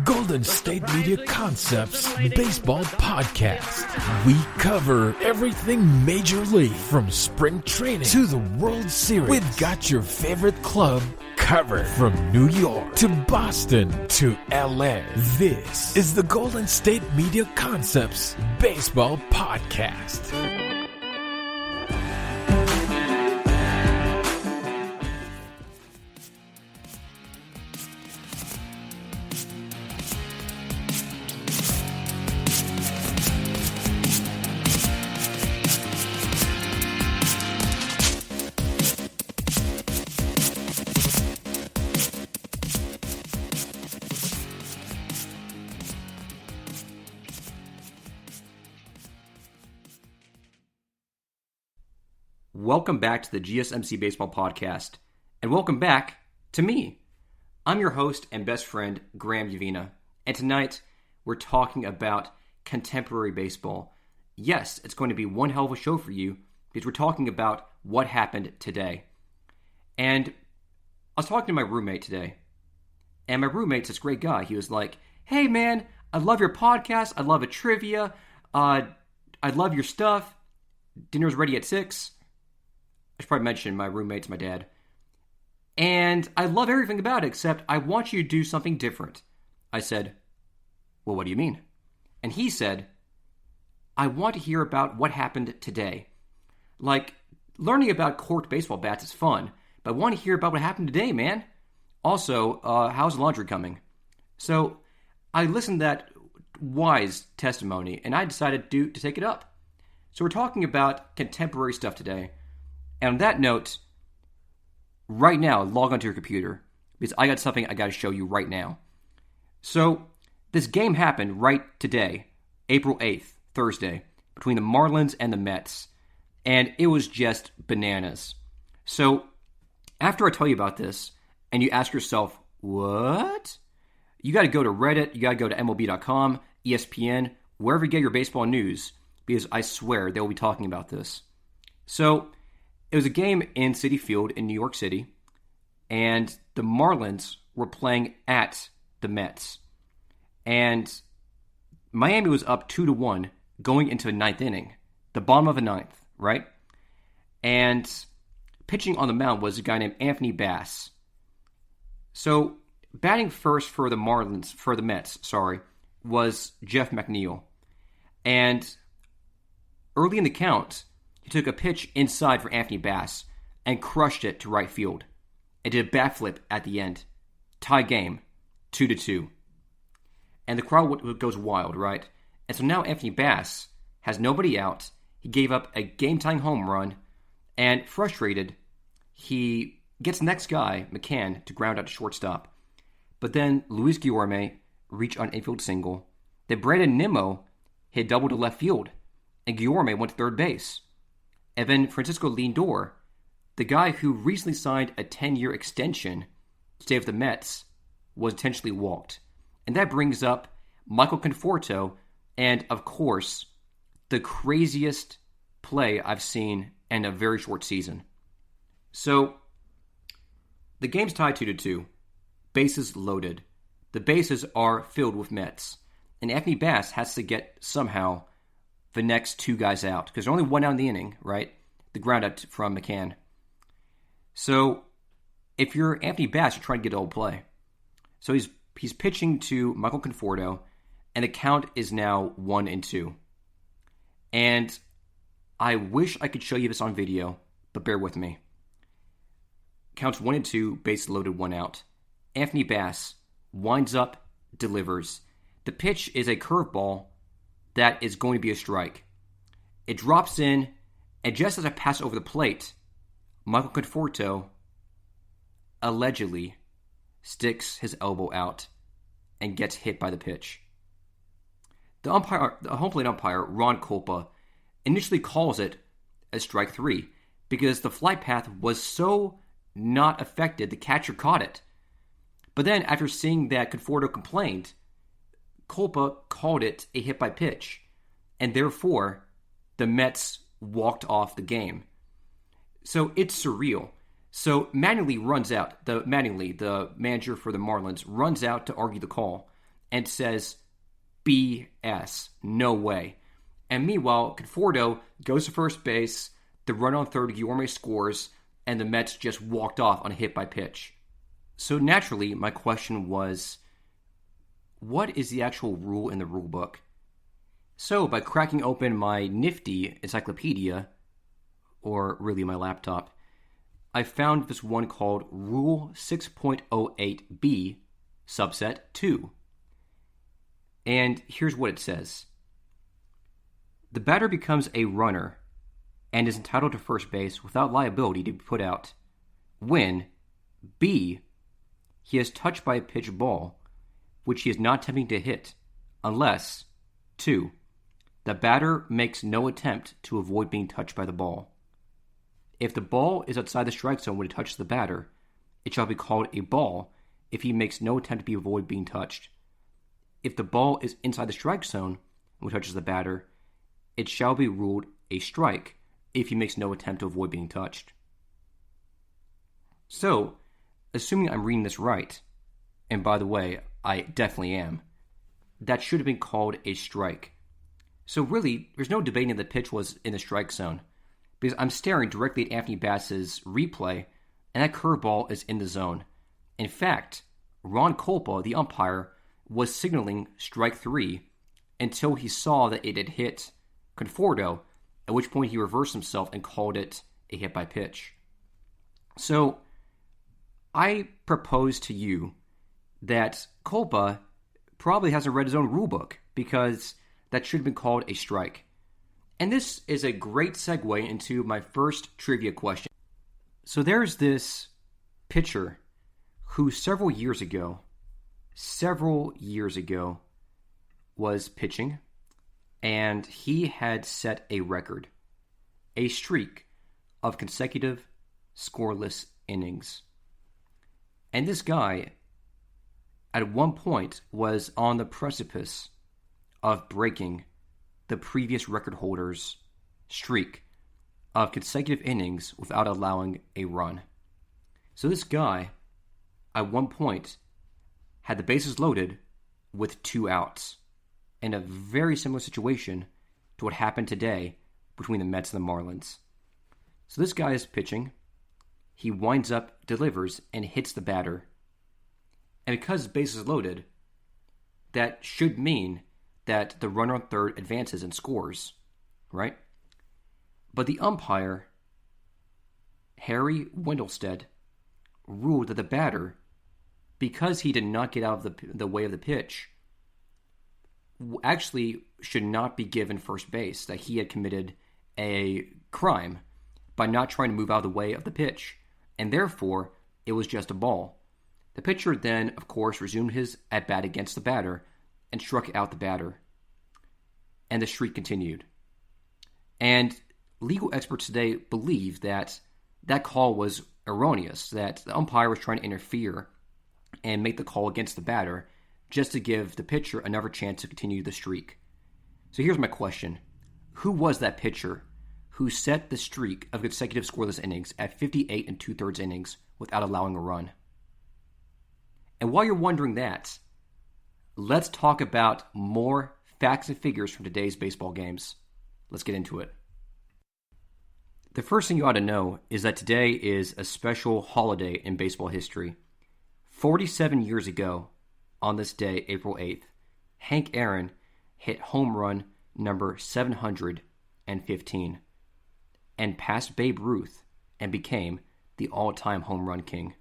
Golden State Media Concepts Baseball Podcast. We cover everything Major League, from spring training to the World Series. We've got your favorite club covered, from New York to Boston to LA. This is the Golden State Media Concepts Baseball Podcast. Welcome back to the GSMC Baseball Podcast, and welcome back to me. I'm your host and best friend, Graham Yavina, and tonight we're talking about contemporary baseball. Yes, it's going to be one hell of a show for you, because we're talking about what happened today. And I was talking to my roommate today, and my roommate's this great guy. He was like, "Hey man, I love your podcast, I love a trivia, I love your stuff, dinner's ready at 6. I should probably mention my roommate's my dad. And I love everything about it, except I want you to do something different. I said, well, what do you mean? And he said, I want to hear about what happened today. Like, learning about corked baseball bats is fun, but I want to hear about what happened today, man. Also, how's laundry coming? So I listened to that wise testimony, and I decided to take it up. So we're talking about contemporary stuff today. And on that note, right now, log onto your computer, because I got something I got to show you right now. So, this game happened right today, April 8th, Thursday, between the Marlins and the Mets, and it was just bananas. So, after I tell you about this, and you ask yourself, what? You got to go to Reddit, you got to go to MLB.com, ESPN, wherever you get your baseball news, because I swear they will be talking about this. So, it was a game in Citi Field in New York City, and the Marlins were playing at the Mets. And Miami was up 2-1 going into the ninth inning, the bottom of the ninth, right? And pitching on the mound was a guy named Anthony Bass. So batting first for the Mets, was Jeff McNeil. And early in the count, he took a pitch inside for Anthony Bass and crushed it to right field and did a bat flip at the end. Tie game, 2-2. And the crowd goes wild, right? And so now Anthony Bass has nobody out. He gave up a game-tying home run, and frustrated, he gets the next guy, McCann, to ground out to shortstop. But then Luis Guillorme reached on infield single. Then Brandon Nimmo hit double to left field, and Guillorme went to third base. And then Francisco Lindor, the guy who recently signed a 10-year extension to stay with the Mets, was intentionally walked. And that brings up Michael Conforto and, of course, the craziest play I've seen in a very short season. So, the game's tied 2-2. Bases loaded. The bases are filled with Mets. And Anthony Bass has to get, somehow, the next two guys out, because there's only one out in the inning, right? The ground out from McCann. So, if you're Anthony Bass, you're trying to get a old play. So he's pitching to Michael Conforto, and the count is now 1-2. And I wish I could show you this on video, but bear with me. Counts 1-2, base loaded, one out. Anthony Bass winds up, delivers. The pitch is a curveball that is going to be a strike. It drops in, and just as I pass over the plate, Michael Conforto allegedly sticks his elbow out and gets hit by the pitch. The home plate umpire, Ron Kolpa, initially calls it a strike 3 because the flight path was so not affected, the catcher caught it. But then, after seeing that Conforto complained, Kolpa called it a hit by pitch, and therefore the Mets walked off the game. So it's surreal. So Mattingly, the manager for the Marlins, runs out to argue the call and says, BS, no way. And meanwhile, Conforto goes to first base, the run on third, Guillorme scores, and the Mets just walked off on a hit by pitch. So naturally, my question was, what is the actual rule in the rule book? So by cracking open my nifty encyclopedia, or really my laptop, I found this one called Rule 6.08b, subset 2. And here's what it says. The batter becomes a runner and is entitled to first base without liability to be put out when B, he is touched by a pitched ball, which he is not attempting to hit, unless 2, the batter makes no attempt to avoid being touched by the ball. If the ball is outside the strike zone when it touches the batter, it shall be called a ball if he makes no attempt to avoid being touched. If the ball is inside the strike zone when it touches the batter, it shall be ruled a strike if he makes no attempt to avoid being touched. So, assuming I'm reading this right, and by the way, I definitely am, that should have been called a strike. So really, there's no debating that the pitch was in the strike zone, because I'm staring directly at Anthony Bass's replay, and that curveball is in the zone. In fact, Ron Kolpa, the umpire, was signaling strike 3 until he saw that it had hit Conforto, at which point he reversed himself and called it a hit by pitch. So, I propose to you that Kolpa probably hasn't read his own rulebook, because that should have been called a strike. And this is a great segue into my first trivia question. So there's this pitcher who several years ago was pitching, and he had set a record, a streak of consecutive scoreless innings. And this guy, at one point, was on the precipice of breaking the previous record holder's streak of consecutive innings without allowing a run. So this guy, at one point, had the bases loaded with 2 outs, in a very similar situation to what happened today between the Mets and the Marlins. So this guy is pitching. He winds up, delivers, and hits the batter. And because his base is loaded, that should mean that the runner on third advances and scores, right? But the umpire, Harry Wendelstedt, ruled that the batter, because he did not get out of the way of the pitch, actually should not be given first base, that he had committed a crime by not trying to move out of the way of the pitch, and therefore it was just a ball. The pitcher then, of course, resumed his at-bat against the batter and struck out the batter, and the streak continued. And legal experts today believe that that call was erroneous, that the umpire was trying to interfere and make the call against the batter just to give the pitcher another chance to continue the streak. So here's my question. Who was that pitcher who set the streak of consecutive scoreless innings at 58 2/3 innings without allowing a run? And while you're wondering that, let's talk about more facts and figures from today's baseball games. Let's get into it. The first thing you ought to know is that today is a special holiday in baseball history. 47 years ago, on this day, April 8th, Hank Aaron hit home run number 715 and passed Babe Ruth and became the all-time home run king.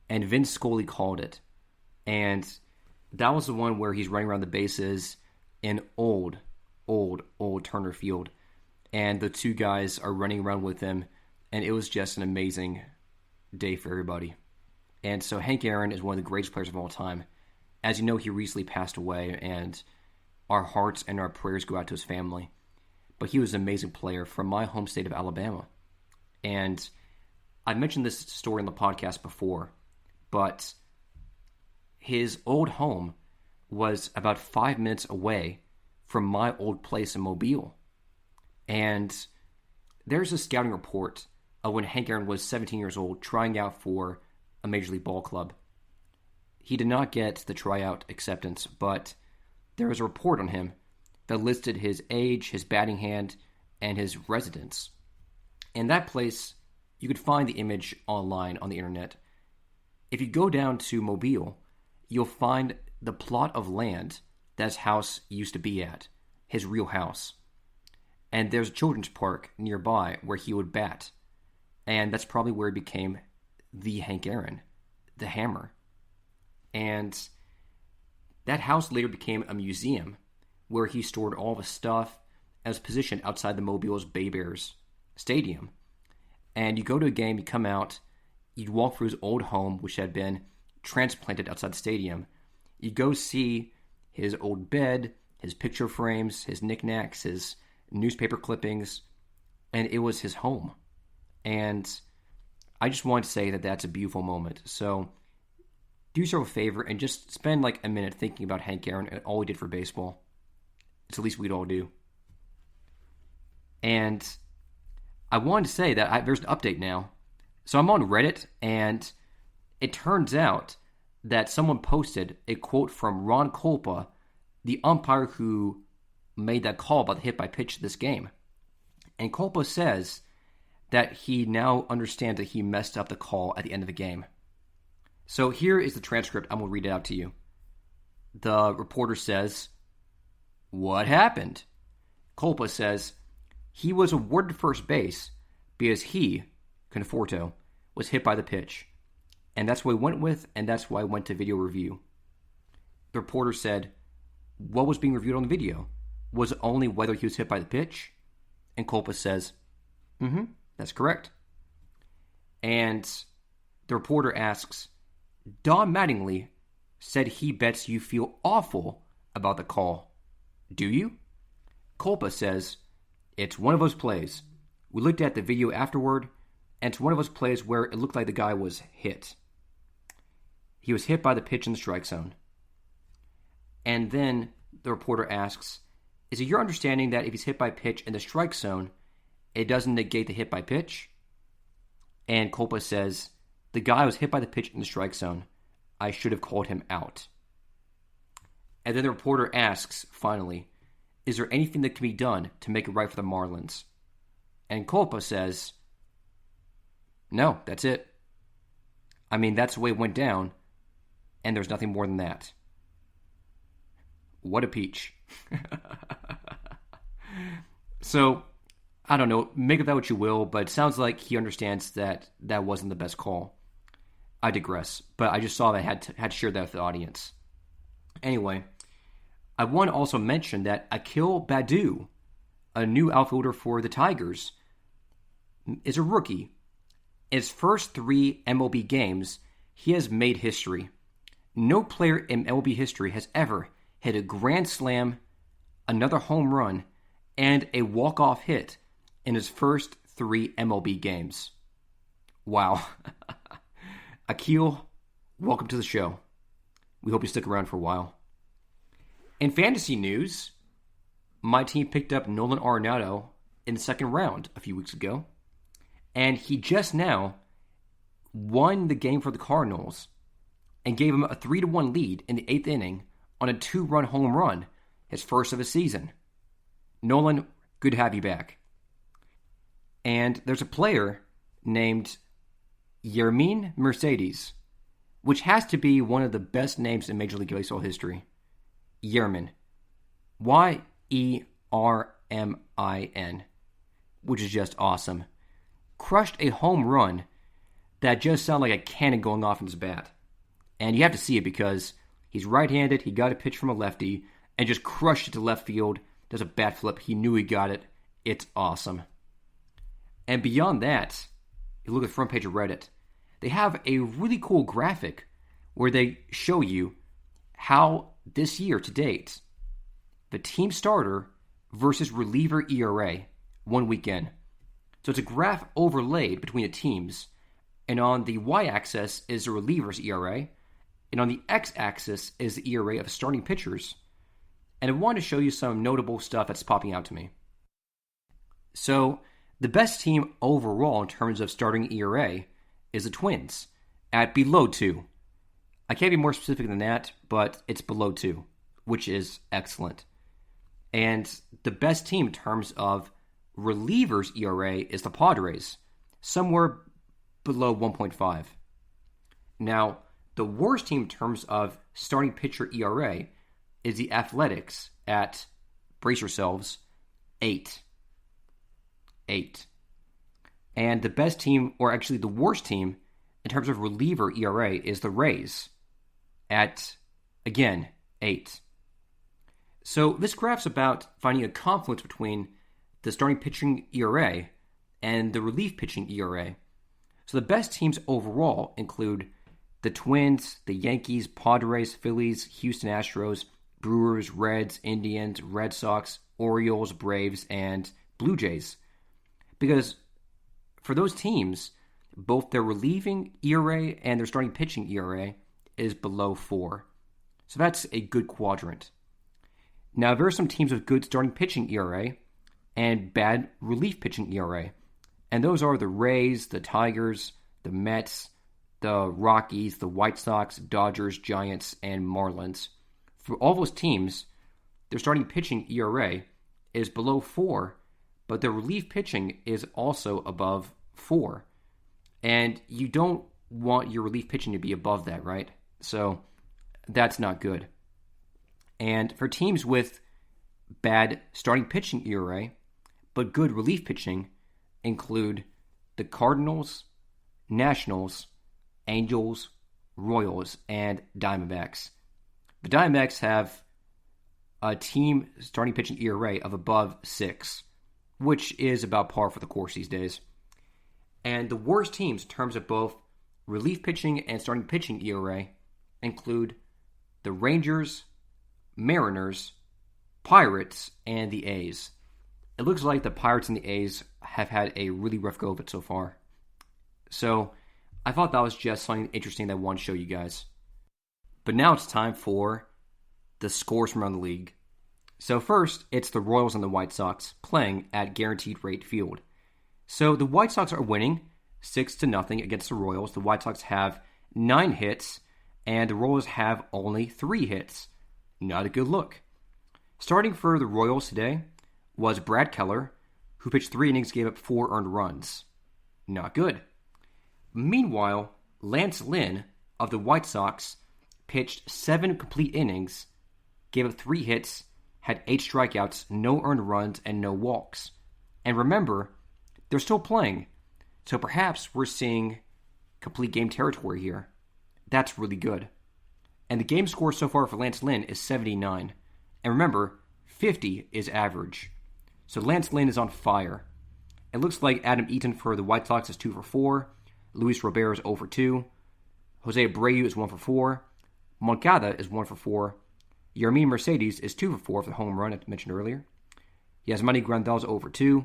And Vince Scully called it. And that was the one where he's running around the bases in old Turner Field. And the 2 guys are running around with him. And it was just an amazing day for everybody. And so Hank Aaron is one of the greatest players of all time. As you know, he recently passed away, and our hearts and our prayers go out to his family. But he was an amazing player from my home state of Alabama. And I mentioned this story in the podcast before, but his old home was about 5 minutes away from my old place in Mobile. And there's a scouting report when Hank Aaron was 17 years old, trying out for a Major League Ball club. He did not get the tryout acceptance, but there was a report on him that listed his age, his batting hand, and his residence. In that place, you could find the image online on the internet. If you go down to Mobile, you'll find the plot of land that his house used to be at, his real house. And there's a children's park nearby where he would bat. And that's probably where he became the Hank Aaron, the Hammer. And that house later became a museum where he stored all of his stuff and was positioned outside the Mobile's Bay Bears stadium. And you go to a game, you come out, you walk through his old home, which had been transplanted outside the stadium. You go see his old bed, his picture frames, his knickknacks, his newspaper clippings, and it was his home. And I just wanted to say that that's a beautiful moment. So do yourself a favor and just spend like a minute thinking about Hank Aaron and all he did for baseball. It's the least we'd all do. And I wanted to say that there's an update now. So I'm on Reddit, and it turns out that someone posted a quote from Ron Kolpa, the umpire who made that call about the hit by pitch of this game. And Kolpa says that he now understands that he messed up the call at the end of the game. So here is the transcript. I'm going to read it out to you. The reporter says, "What happened?" Kolpa says, "He was awarded first base because he, Conforto, was hit by the pitch. And that's what he went with, and that's why I went to video review." The reporter said, "What was being reviewed on the video? Was it only whether he was hit by the pitch?" And Kolpa says, "That's correct." And the reporter asks, "Don Mattingly said he bets you feel awful about the call. Do you?" Kolpa says, "It's one of those plays. We looked at the video afterward, and it's one of those plays where it looked like the guy was hit. He was hit by the pitch in the strike zone." And then the reporter asks, "Is it your understanding that if he's hit by pitch in the strike zone, it doesn't negate the hit by pitch?" And Kolpa says, "The guy was hit by the pitch in the strike zone. I should have called him out." And then the reporter asks, finally, "Is there anything that can be done to make it right for the Marlins?" And Kolpa says, "No, that's it. I mean, that's the way it went down, and there's nothing more than that." What a peach. So, I don't know, make of that what you will, but it sounds like he understands that that wasn't the best call. I digress, but I just saw that I had to share that with the audience. Anyway, I want to also mention that Akil Baddoo, a new outfielder for the Tigers, is a rookie. In his first 3 MLB games, he has made history. No player in MLB history has ever hit a grand slam, another home run, and a walk-off hit in his first 3 MLB games. Wow. Akil, welcome to the show. We hope you stick around for a while. In fantasy news, my team picked up Nolan Arenado in the second round a few weeks ago, and he just now won the game for the Cardinals and gave him a 3-1 lead in the 8th inning on a 2-run home run, his first of his season. Nolan, good to have you back. And there's a player named Yermin Mercedes, which has to be one of the best names in Major League Baseball history. Yermin. Yermin, which is just awesome. Crushed a home run that just sounded like a cannon going off in his bat. And you have to see it because he's right-handed, he got a pitch from a lefty, and just crushed it to left field. Does a bat flip. He knew he got it. It's awesome. And beyond that, you look at the front page of Reddit, they have a really cool graphic where they show you how this year to date, the team starter versus reliever ERA 1 weekend. So it's a graph overlaid between the teams, and on the y-axis is the reliever's ERA, and on the x-axis is the ERA of starting pitchers. And I want to show you some notable stuff that's popping out to me. So The best team overall in terms of starting ERA is the Twins at below 2. I can't be more specific than that, but it's below 2, which is excellent. And the best team in terms of relievers ERA is the Padres, somewhere below 1.5. Now, the worst team in terms of starting pitcher ERA is the Athletics at, brace yourselves, 8. 8. And the best team, or actually the worst team, in terms of reliever ERA is the Rays at, again, 8. So this graph's about finding a confluence between the starting pitching ERA and the relief pitching ERA. So the best teams overall include the Twins, the Yankees, Padres, Phillies, Houston Astros, Brewers, Reds, Indians, Red Sox, Orioles, Braves, and Blue Jays. Because for those teams, both their relieving ERA and their starting pitching ERA is below 4. So that's a good quadrant. Now, there are some teams with good starting pitching ERA and bad relief pitching ERA. And those are the Rays, the Tigers, the Mets, the Rockies, the White Sox, Dodgers, Giants, and Marlins. For all those teams, their starting pitching ERA is below 4, but their relief pitching is also above 4. And you don't want your relief pitching to be above that, right? So that's not good. And for teams with bad starting pitching ERA, but good relief pitching, include the Cardinals, Nationals, Angels, Royals, and Diamondbacks. The Diamondbacks have a team starting pitching ERA of above 6, which is about par for the course these days. And the worst teams in terms of both relief pitching and starting pitching ERA include the Rangers, Mariners, Pirates, and the A's. It looks like the Pirates and the A's have had a really rough go of it so far. So I thought that was just something interesting that I wanted to show you guys. But now it's time for the scores from around the league. So first, it's the Royals and the White Sox playing at Guaranteed Rate Field. So the White Sox are winning 6-0 against the Royals. The White Sox have 9 hits, and the Royals have only 3 hits. Not a good look. Starting for the Royals today was Brad Keller, who pitched 3 innings, gave up 4 earned runs. Not good. Meanwhile, Lance Lynn of the White Sox pitched 7 complete innings, gave up 3 hits, had 8 strikeouts, no earned runs, and no walks. And remember, they're still playing, so perhaps we're seeing complete game territory here. That's really good. And the game score so far for Lance Lynn is 79. And remember, 50 is average. So Lance Lynn is on fire. It looks like Adam Eaton for the White Sox is 2 for 4. Luis Robert is 0 for 2. Jose Abreu is 1 for 4. Moncada is 1 for 4. Yermin Mercedes is 2 for 4 for the home run I mentioned earlier. Yasmani Grandal is 0 for 2.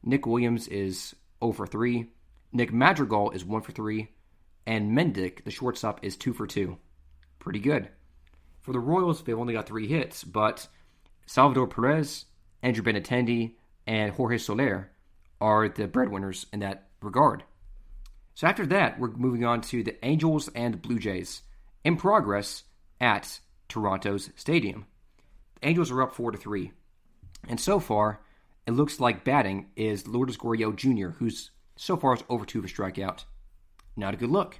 Nick Williams is 0 for 3. Nick Madrigal is 1 for 3. And Mendick, the shortstop, is 2 for 2. Pretty good. For the Royals, they've only got 3 hits, but Salvador Perez, Andrew Benintendi, and Jorge Soler are the breadwinners in that regard. So after that, we're moving on to the Angels and Blue Jays in progress at Toronto's stadium. The Angels are up 4-3. And so far, it looks like batting is Lourdes Gurriel Jr., who's so far is over 2 for strikeout. Not a good look.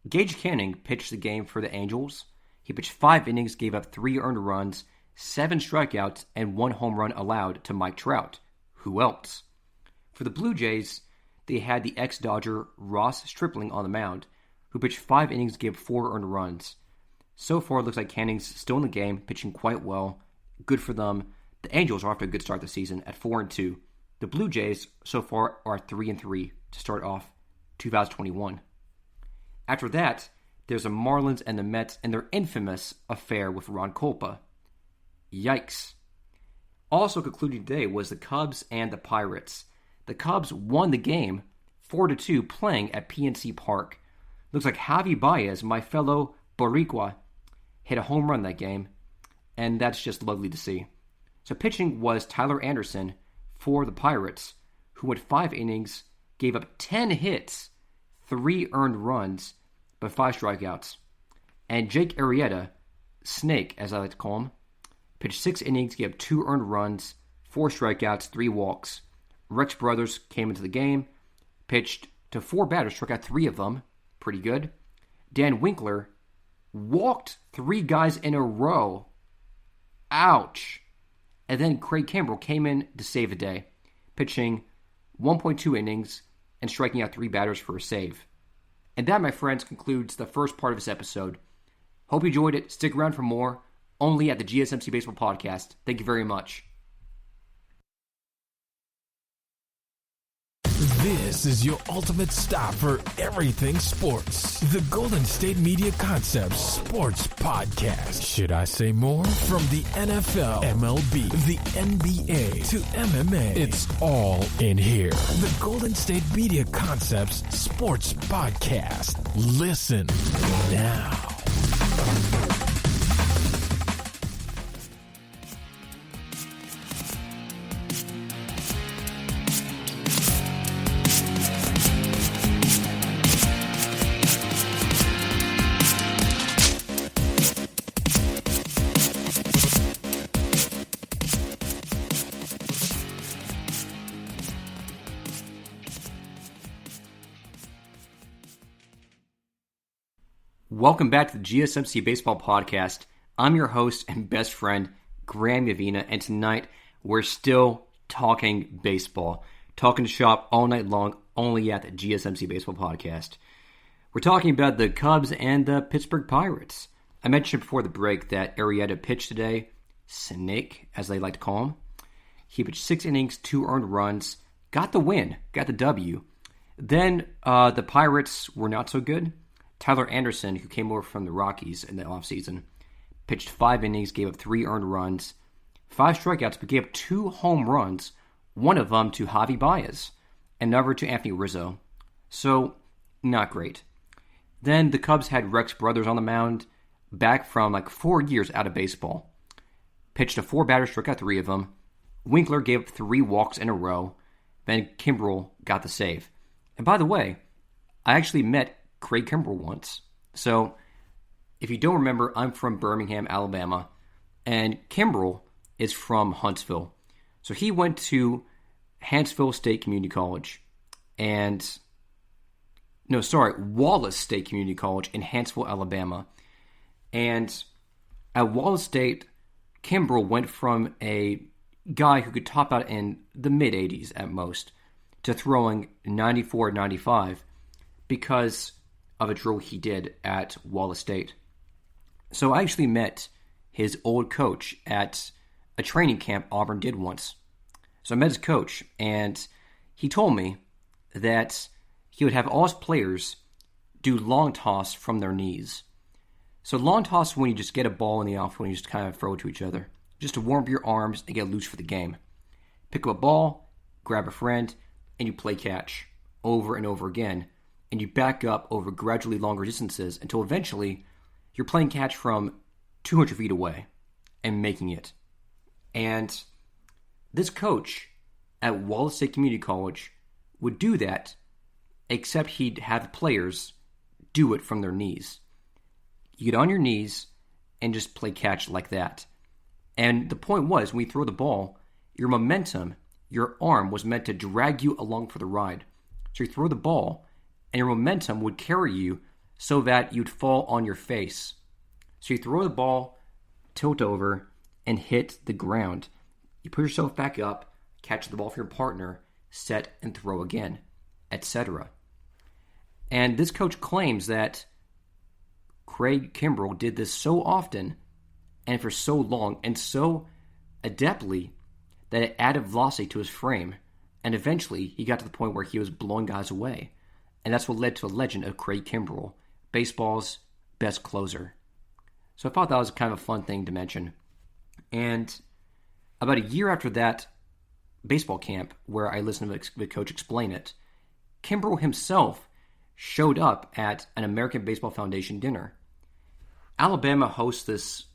Gage Canning pitched the game for the Angels. He pitched 5 innings, gave up 3 earned runs, 7 strikeouts, and 1 home run allowed to Mike Trout. Who else? For the Blue Jays, they had the ex-Dodger Ross Stripling on the mound, who pitched 5 innings, gave 4 earned runs. So far, it looks like Canning's still in the game, pitching quite well. Good for them. The Angels are off to a good start this season at 4-2. The Blue Jays so far are 3-3 to start off 2021. After that, there's the Marlins and the Mets and their infamous affair with Ron Kolpa. Yikes. Also concluding today was the Cubs and the Pirates. The Cubs won the game 4-2 playing at PNC Park. Looks like Javi Baez, my fellow Boricua, hit a home run that game, and that's just lovely to see. So pitching was Tyler Anderson for the Pirates, who went 5 innings, gave up 10 hits, 3 earned runs, but 5 strikeouts. And Jake Arrieta, Snake, as I like to call him, pitched 6 innings, gave up 2 earned runs, 4 strikeouts, 3 walks. Rex Brothers came into the game, pitched to 4 batters, struck out 3 of them. Pretty good. Dan Winkler walked 3 guys in a row. Ouch. And then Craig Kimbrell came in to save the day, pitching 1.2 innings and striking out 3 batters for a save. And that, my friends, concludes the first part of this episode. Hope you enjoyed it. Stick around for more, only at the GSMC Baseball Podcast. Thank you very much. This is your ultimate stop for everything sports. The Golden State Media Concepts Sports Podcast. Should I say more? From the NFL, MLB, the NBA to MMA, it's all in here. The Golden State Media Concepts Sports Podcast. Listen now. Welcome back to the GSMC Baseball Podcast. I'm your host and best friend, Graham Yavina, and tonight we're still talking baseball. Talking shop all night long, only at the GSMC Baseball Podcast. We're talking about the Cubs and the Pittsburgh Pirates. I mentioned before the break that Arrieta pitched today, Snake, as they like to call him. He pitched 6 innings, 2 earned runs, got the win, got the W. Then the Pirates were not so good. Tyler Anderson, who came over from the Rockies in the offseason, pitched 5 innings, gave up 3 earned runs, 5 strikeouts, but gave up 2 home runs, one of them to Javi Baez, another to Anthony Rizzo. So, not great. Then the Cubs had Rex Brothers on the mound, back from 4 years out of baseball. Pitched to 4 batters, struck out 3 of them. Winkler gave up 3 walks in a row. Then Kimbrell got the save. And by the way, I actually met Craig Kimbrell once. So, if you don't remember, I'm from Birmingham, Alabama, and Kimbrell is from Huntsville. So he went to Wallace State Community College in Huntsville, Alabama. And at Wallace State, Kimbrell went from a guy who could top out in the mid-80s at most to throwing 94, 95 because of a drill he did at Wallace State. So I actually met his old coach at a training camp Auburn did once. So I met his coach, and he told me that he would have all his players do long toss from their knees. So long toss is when you just get a ball in the outfield and you just kind of throw it to each other, just to warm up your arms and get loose for the game. Pick up a ball, grab a friend, and you play catch over and over again. And you back up over gradually longer distances until eventually you're playing catch from 200 feet away and making it. And this coach at Wallace State Community College would do that, except he'd have players do it from their knees. You get on your knees and just play catch like that. And the point was, when you throw the ball, your momentum, your arm was meant to drag you along for the ride. So you throw the ball, and your momentum would carry you so that you'd fall on your face. So you throw the ball, tilt over, and hit the ground. You put yourself back up, catch the ball for your partner, set and throw again, etc. And this coach claims that Craig Kimbrell did this so often and for so long and so adeptly that it added velocity to his frame. And eventually he got to the point where he was blowing guys away. And that's what led to the legend of Craig Kimbrell, baseball's best closer. So I thought that was kind of a fun thing to mention. And about a year after that baseball camp, where I listened to the coach explain it, Kimbrell himself showed up at an American Baseball Foundation dinner. Alabama hosts this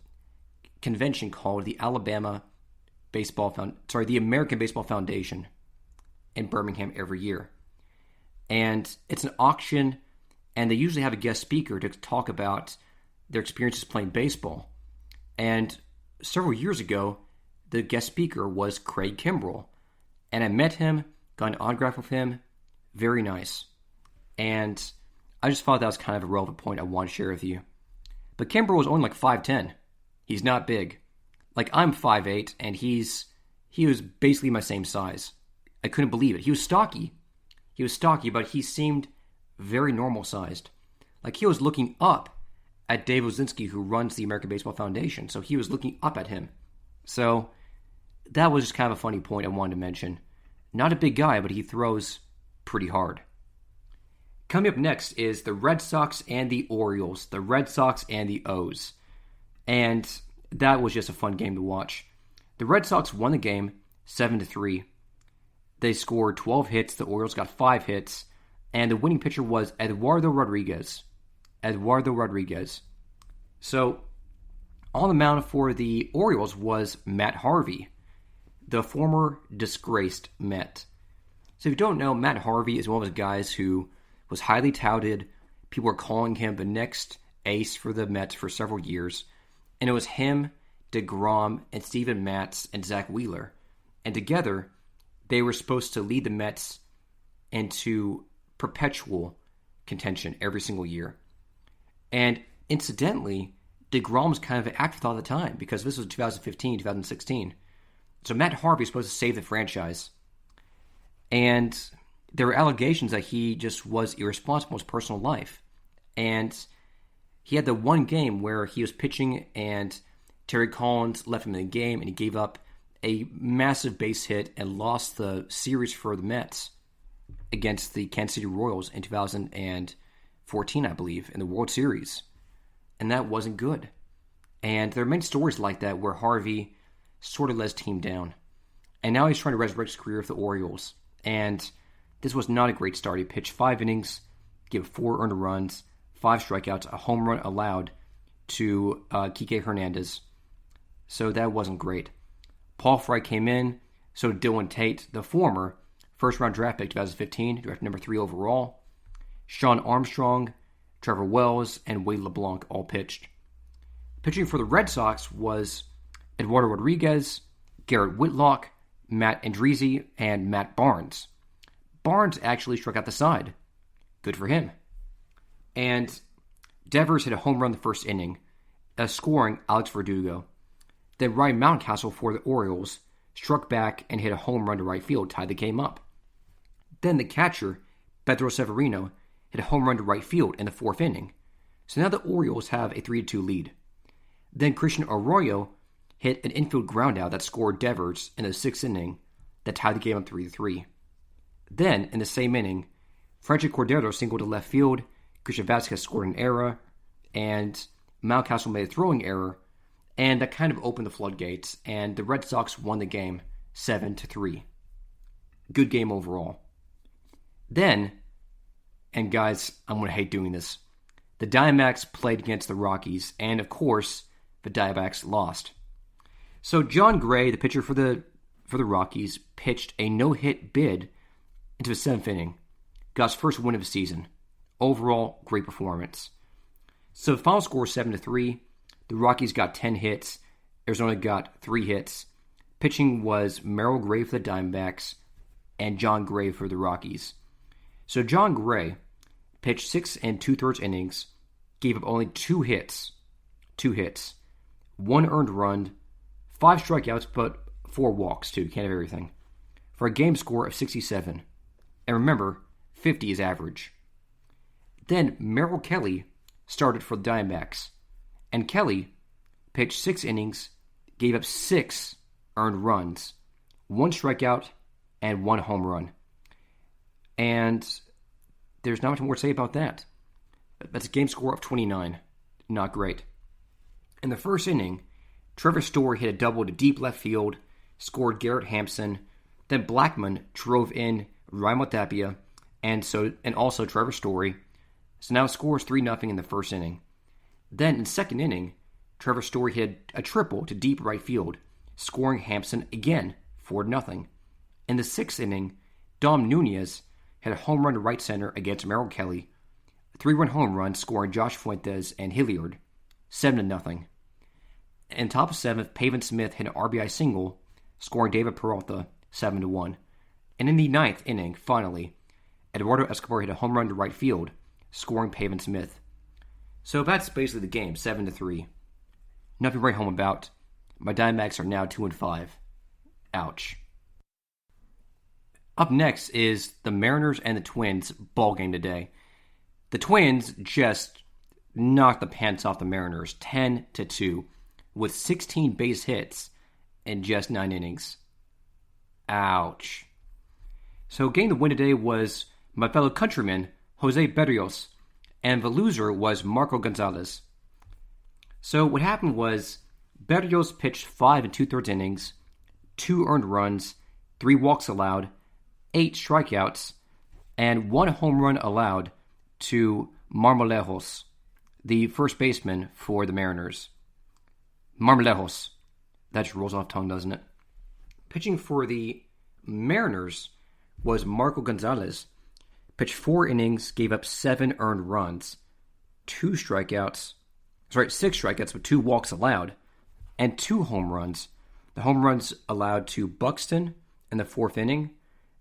convention called the American Baseball Foundation. in Birmingham every year. And it's an auction, and they usually have a guest speaker to talk about their experiences playing baseball. And several years ago, the guest speaker was Craig Kimbrell. And I met him, got an autograph with him. Very nice. And I just thought that was kind of a relevant point I want to share with you. But Kimbrell was only like 5'10". He's not big. Like, I'm 5'8", and he was basically my same size. I couldn't believe it. He was stocky. But he seemed very normal sized. Like, he was looking up at Dave Ozinski, who runs the American Baseball Foundation. So he was looking up at him. So that was just kind of a funny point I wanted to mention. Not a big guy, but he throws pretty hard. Coming up next is the Red Sox and the Orioles. The Red Sox and the O's. And that was just a fun game to watch. The Red Sox won the game 7-3. They scored 12 hits. The Orioles got 5 hits. And the winning pitcher was Eduardo Rodriguez. So, on the mound for the Orioles was Matt Harvey, the former disgraced Met. So if you don't know, Matt Harvey is one of those guys who was highly touted. People were calling him the next ace for the Mets for several years. And it was him, DeGrom, and Steven Matz, and Zach Wheeler. And together, they were supposed to lead the Mets into perpetual contention every single year. And incidentally, DeGrom was kind of an afterthought at the time because this was 2015, 2016. So Matt Harvey was supposed to save the franchise. And there were allegations that he just was irresponsible in his personal life. And he had the one game where he was pitching and Terry Collins left him in the game and he gave up a massive base hit and lost the series for the Mets against the Kansas City Royals in 2014, I believe, in the World Series. And that wasn't good. And there are many stories like that where Harvey sort of let his team down. And now he's trying to resurrect his career with the Orioles. And this was not a great start. He pitched 5 innings, gave 4 earned runs, 5 strikeouts, a home run allowed to Kike Hernandez. So that wasn't great. Paul Fry came in, so did Dylan Tate, the former first-round draft pick 2015, draft number 3 overall. Sean Armstrong, Trevor Wells, and Wade LeBlanc all pitched. Pitching for the Red Sox was Eduardo Rodriguez, Garrett Whitlock, Matt Andriese, and Matt Barnes. Barnes actually struck out the side. Good for him. And Devers hit a home run the first inning, scoring Alex Verdugo. Then Ryan Mountcastle for the Orioles struck back and hit a home run to right field, tied the game up. Then the catcher, Pedro Severino, hit a home run to right field in the 4th inning. So now the Orioles have a 3-2 lead. Then Christian Arroyo hit an infield groundout that scored Devers in the 6th inning that tied the game up 3-3. Then, in the same inning, Frederick Cordero singled to left field, Christian Vasquez scored an error, and Mountcastle made a throwing error, and that kind of opened the floodgates, and the Red Sox won the game 7-3. Good game overall. Then, and guys, I'm going to hate doing this, the Diamondbacks played against the Rockies, and of course, the Diamondbacks lost. So John Gray, the pitcher for the Rockies, pitched a no-hit bid into the 7th inning. Got his first win of the season. Overall, great performance. So the final score was 7-3. The Rockies got 10 hits. Arizona got 3 hits. Pitching was Merrill Gray for the Diamondbacks and John Gray for the Rockies. So John Gray pitched 6 2/3 innings, gave up only 2 hits. 1 earned run, 5 strikeouts, but 4 walks too. Can't have everything. For a game score of 67. And remember, 50 is average. Then Merrill Kelly started for the Diamondbacks. And Kelly pitched 6 innings, gave up 6 earned runs, 1 strikeout, and 1 home run. And there's not much more to say about that. That's a game score of 29. Not great. In the first inning, Trevor Story hit a double to deep left field, scored Garrett Hampson. Then Blackmon drove in Raimel Tapia, and also Trevor Story. So now it scores 3-0 in the first inning. Then in the second inning, Trevor Story hit a triple to deep right field, scoring Hampson again 4-0. In the 6th inning, Dom Nunez hit a home run to right center against Merrill Kelly. A 3-run home run scoring Josh Fuentes and Hilliard, 7-0. In top of 7th, Pavin Smith hit an RBI single, scoring David Peralta, 7-1. And in the 9th inning, finally, Eduardo Escobar hit a home run to right field, scoring Pavin Smith. So that's basically the game, 7-3. Nothing to write home about. My Diamondbacks are now 2-5. Ouch. Up next is the Mariners and the Twins ball game today. The Twins just knocked the pants off the Mariners, 10-2, with 16 base hits in just 9 innings. Ouch. So getting the win today was my fellow countryman, Jose Berrios, and the loser was Marco Gonzalez. So what happened was Berrios pitched 5 2/3 innings, 2 earned runs, 3 walks allowed, 8 strikeouts, and 1 home run allowed to Marmolejos, the first baseman for the Mariners. Marmolejos. That just rolls off tongue, doesn't it? Pitching for the Mariners was Marco Gonzalez. Pitched 4 innings, gave up 7 earned runs, 6 strikeouts with 2 walks allowed, and 2 home runs. The home runs allowed to Buxton in the 4th inning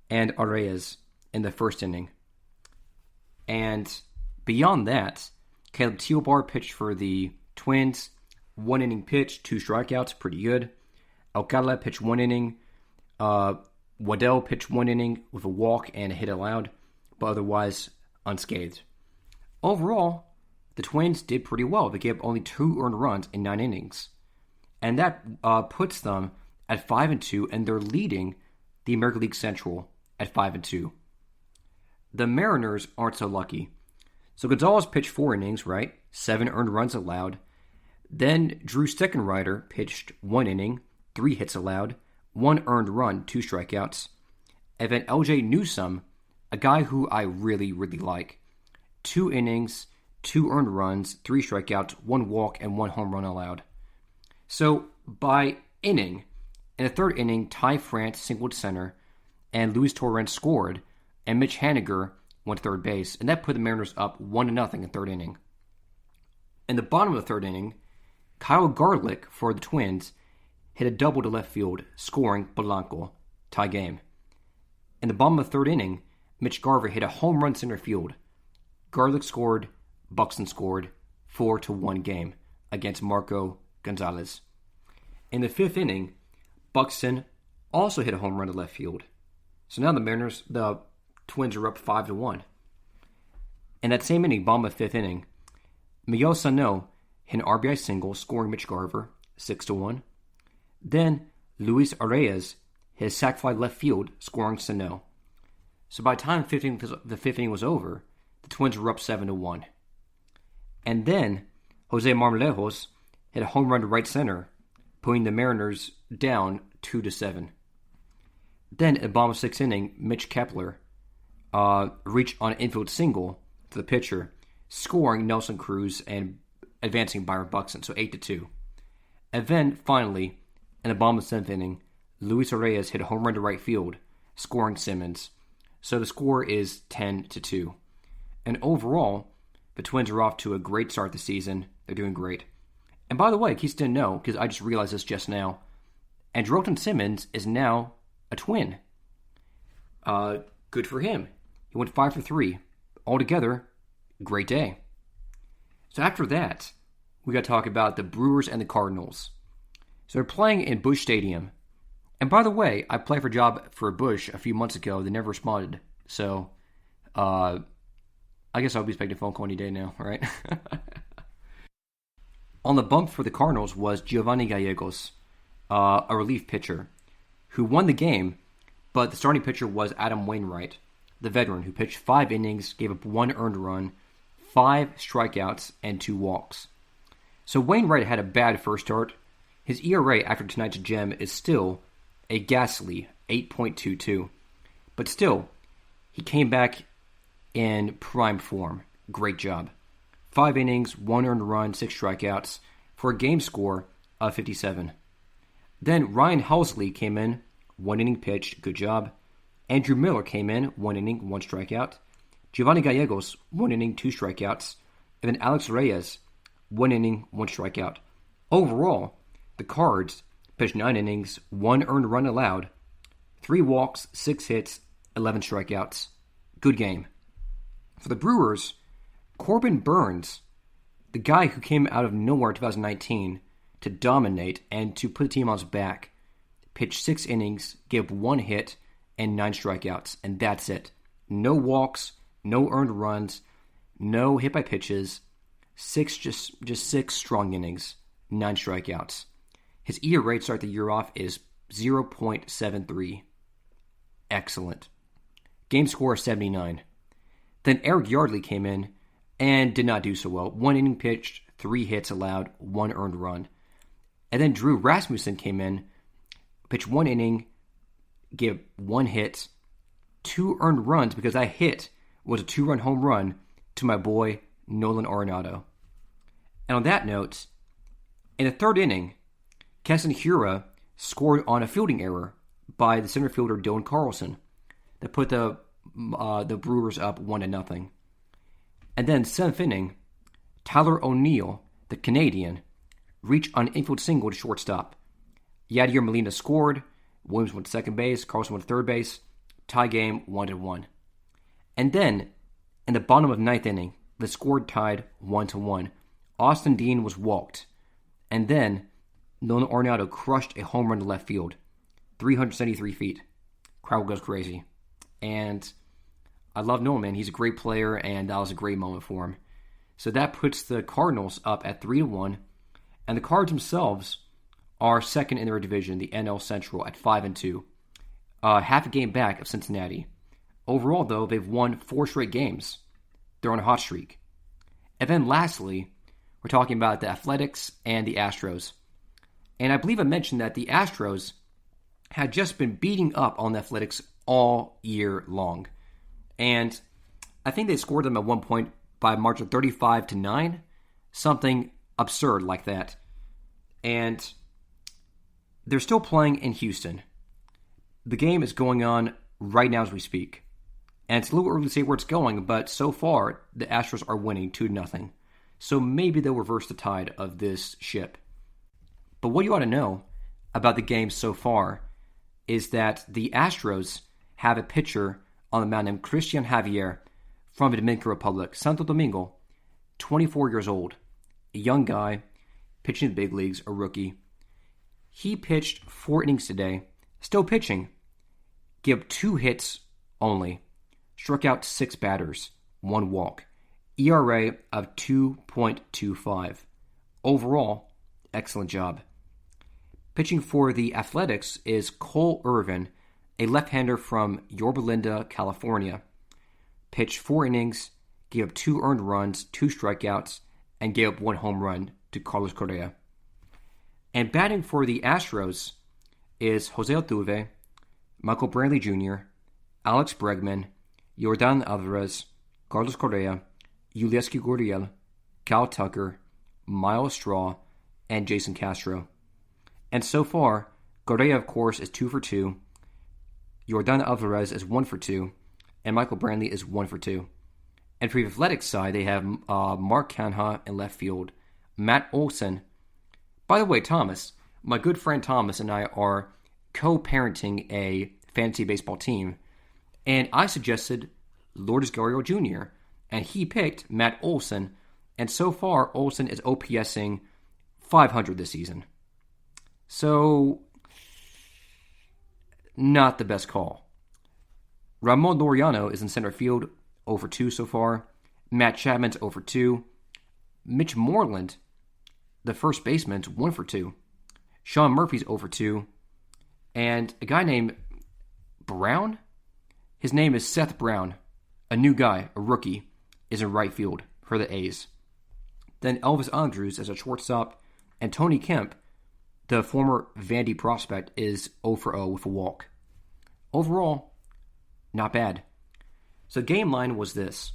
and Arraez in the 1st inning. And beyond that, Caleb Teobar pitched for the Twins, 1 inning pitch, 2 strikeouts, pretty good. Alcala pitched 1 inning. Waddell pitched 1 inning with a walk and a hit allowed, but otherwise unscathed. Overall, the Twins did pretty well. They gave only 2 earned runs in 9 innings. And that puts them at 5-2, and they're leading the American League Central at 5-2. The Mariners aren't so lucky. So Gonzalez pitched 4 innings, right? 7 earned runs allowed. Then Drew Steckenrider pitched 1 inning, 3 hits allowed, 1 earned run, 2 strikeouts. And then LJ Newsome, a guy who I really, really like, 2 innings, 2 earned runs, 3 strikeouts, 1 walk, and 1 home run allowed. So by inning, in the 3rd inning, Ty France singled center, and Luis Torrens scored, and Mitch Haniger went to 3rd base, and that put the Mariners up 1-0 in the 3rd inning. In the bottom of the 3rd inning, Kyle Garlick for the Twins hit a double to left field, scoring Polanco, tie game. In the bottom of the 3rd inning, Mitch Garver hit a home run center field. Garlick scored, Buxton scored, 4-1 game against Marco Gonzalez. In the 5th inning, Buxton also hit a home run to left field. So now the Twins are up 5-1. In that same inning, bottom of the 5th inning, Miguel Sano hit an RBI single, scoring Mitch Garver, 6-1. Then Luis Arraez hit a sac fly left field, scoring Sano. So by the time the 5th inning was over, the Twins were up 7-1. And then Jose Marmolejos hit a home run to right center, putting the Mariners down 2-7. Then at the bottom of the 6th inning, Mitch Kepler reached on an infield single to the pitcher, scoring Nelson Cruz and advancing Byron Buxton, so 8-2. And then finally, in the bottom of the 7th inning, Luis Arraez hit a home run to right field, scoring Simmons. So the score is 10-2. And overall, the Twins are off to a great start this season. They're doing great. And by the way, in case you didn't know, because I just realized this just now, Andrelton Simmons is now a Twin. Good for him. He went 5 for 3. Altogether, great day. So after that, we got to talk about the Brewers and the Cardinals. So they're playing in Busch Stadium. And by the way, I applied for a job for Busch a few months ago. They never responded. So, I guess I'll be expecting a phone call any day now, right? On the bump for the Cardinals was Giovanni Gallegos, a relief pitcher, who won the game, but the starting pitcher was Adam Wainwright, the veteran, who pitched 5 innings, gave up 1 earned run, 5 strikeouts, and 2 walks. So Wainwright had a bad first start. His ERA after tonight's gem is still a ghastly 8.22. But still, he came back in prime form. Great job. 5 innings, 1 earned run, 6 strikeouts, for a game score of 57. Then Ryan Helsley came in, 1 inning pitched, good job. Andrew Miller came in, 1 inning, 1 strikeout. Giovanni Gallegos, 1 inning, 2 strikeouts. And then Alex Reyes, 1 inning, 1 strikeout. Overall, the Cards pitched 9 innings, 1 earned run allowed, 3 walks, 6 hits, 11 strikeouts. Good game. For the Brewers, Corbin Burns, the guy who came out of nowhere in 2019 to dominate and to put the team on his back, pitched 6 innings, gave 1 hit, and 9 strikeouts, and that's it. No walks, no earned runs, no hit by pitches, just 6 strong innings, 9 strikeouts. His ERA to start the year off is 0.73. Excellent. Game score of 79. Then Eric Yardley came in and did not do so well. 1 inning pitched, 3 hits allowed, 1 earned run. And then Drew Rasmussen came in, pitched 1 inning, gave 1 hit, 2 earned runs because that hit was a 2-run home run to my boy Nolan Arenado. And on that note, in the 3rd inning, Keston Hiura scored on a fielding error by the center fielder Dylan Carlson that put the Brewers up 1-0. And then 7th inning, Tyler O'Neill, the Canadian, reached on an infield single to shortstop. Yadier Molina scored, Williams went to second base, Carlson went to third base, tie game 1-1. And then, in the bottom of 9th inning, the score tied 1-1. Austin Dean was walked. And then, Nolan Arenado crushed a home run to left field, 373 feet. Crowd goes crazy. And I love Nolan, man. He's a great player, and that was a great moment for him. So that puts the Cardinals up at 3-1. And the Cards themselves are second in their division, the NL Central, at 5-2. Half a game back of Cincinnati. Overall, though, they've won 4 straight games. They're on a hot streak. And then lastly, we're talking about the Athletics and the Astros. And I believe I mentioned that the Astros had just been beating up on the Athletics all year long. And I think they scored them at one point by a margin of 35-9, something absurd like that. And they're still playing in Houston. The game is going on right now as we speak. And it's a little early to say where it's going, but so far, the Astros are winning 2-0. So maybe they'll reverse the tide of this ship. But what you ought to know about the game so far is that the Astros have a pitcher on the mound named Christian Javier from the Dominican Republic, Santo Domingo, 24 years old, a young guy, pitching in the big leagues, a rookie. He pitched 4 innings today, still pitching, gave 2 hits only, struck out 6 batters, 1 walk, ERA of 2.25. Overall, excellent job. Pitching for the Athletics is Cole Irvin, a left-hander from Yorba Linda, California. Pitched 4 innings, gave up 2 earned runs, 2 strikeouts, and gave up 1 home run to Carlos Correa. And batting for the Astros is Jose Altuve, Michael Brantley Jr., Alex Bregman, Yordan Alvarez, Carlos Correa, Yulieski Gurriel, Cal Tucker, Miles Straw, and Jason Castro. And so far, Correa, of course, is 2 for 2. Yordan Alvarez is 1 for 2. And Michael Brantley is 1 for 2. And for the Athletics side, they have Mark Canha in left field. Matt Olson. By the way, Thomas, my good friend Thomas and I are co-parenting a fantasy baseball team. And I suggested Lourdes Gurriel Jr. And he picked Matt Olson. And so far, Olson is OPSing 500 this season. So, not the best call. Ramon Laureano is in center field, 0 for 2 so far. Matt Chapman's 0 for 2. Mitch Moreland, the first baseman's 1 for 2. Sean Murphy's 0 for 2. And a guy named Brown, his name is Seth Brown, a new guy, a rookie, is in right field for the A's. Then Elvis Andrus as a shortstop, and Tony Kemp, the former Vandy prospect, is 0 for 0 with a walk. Overall, not bad. So game line was this.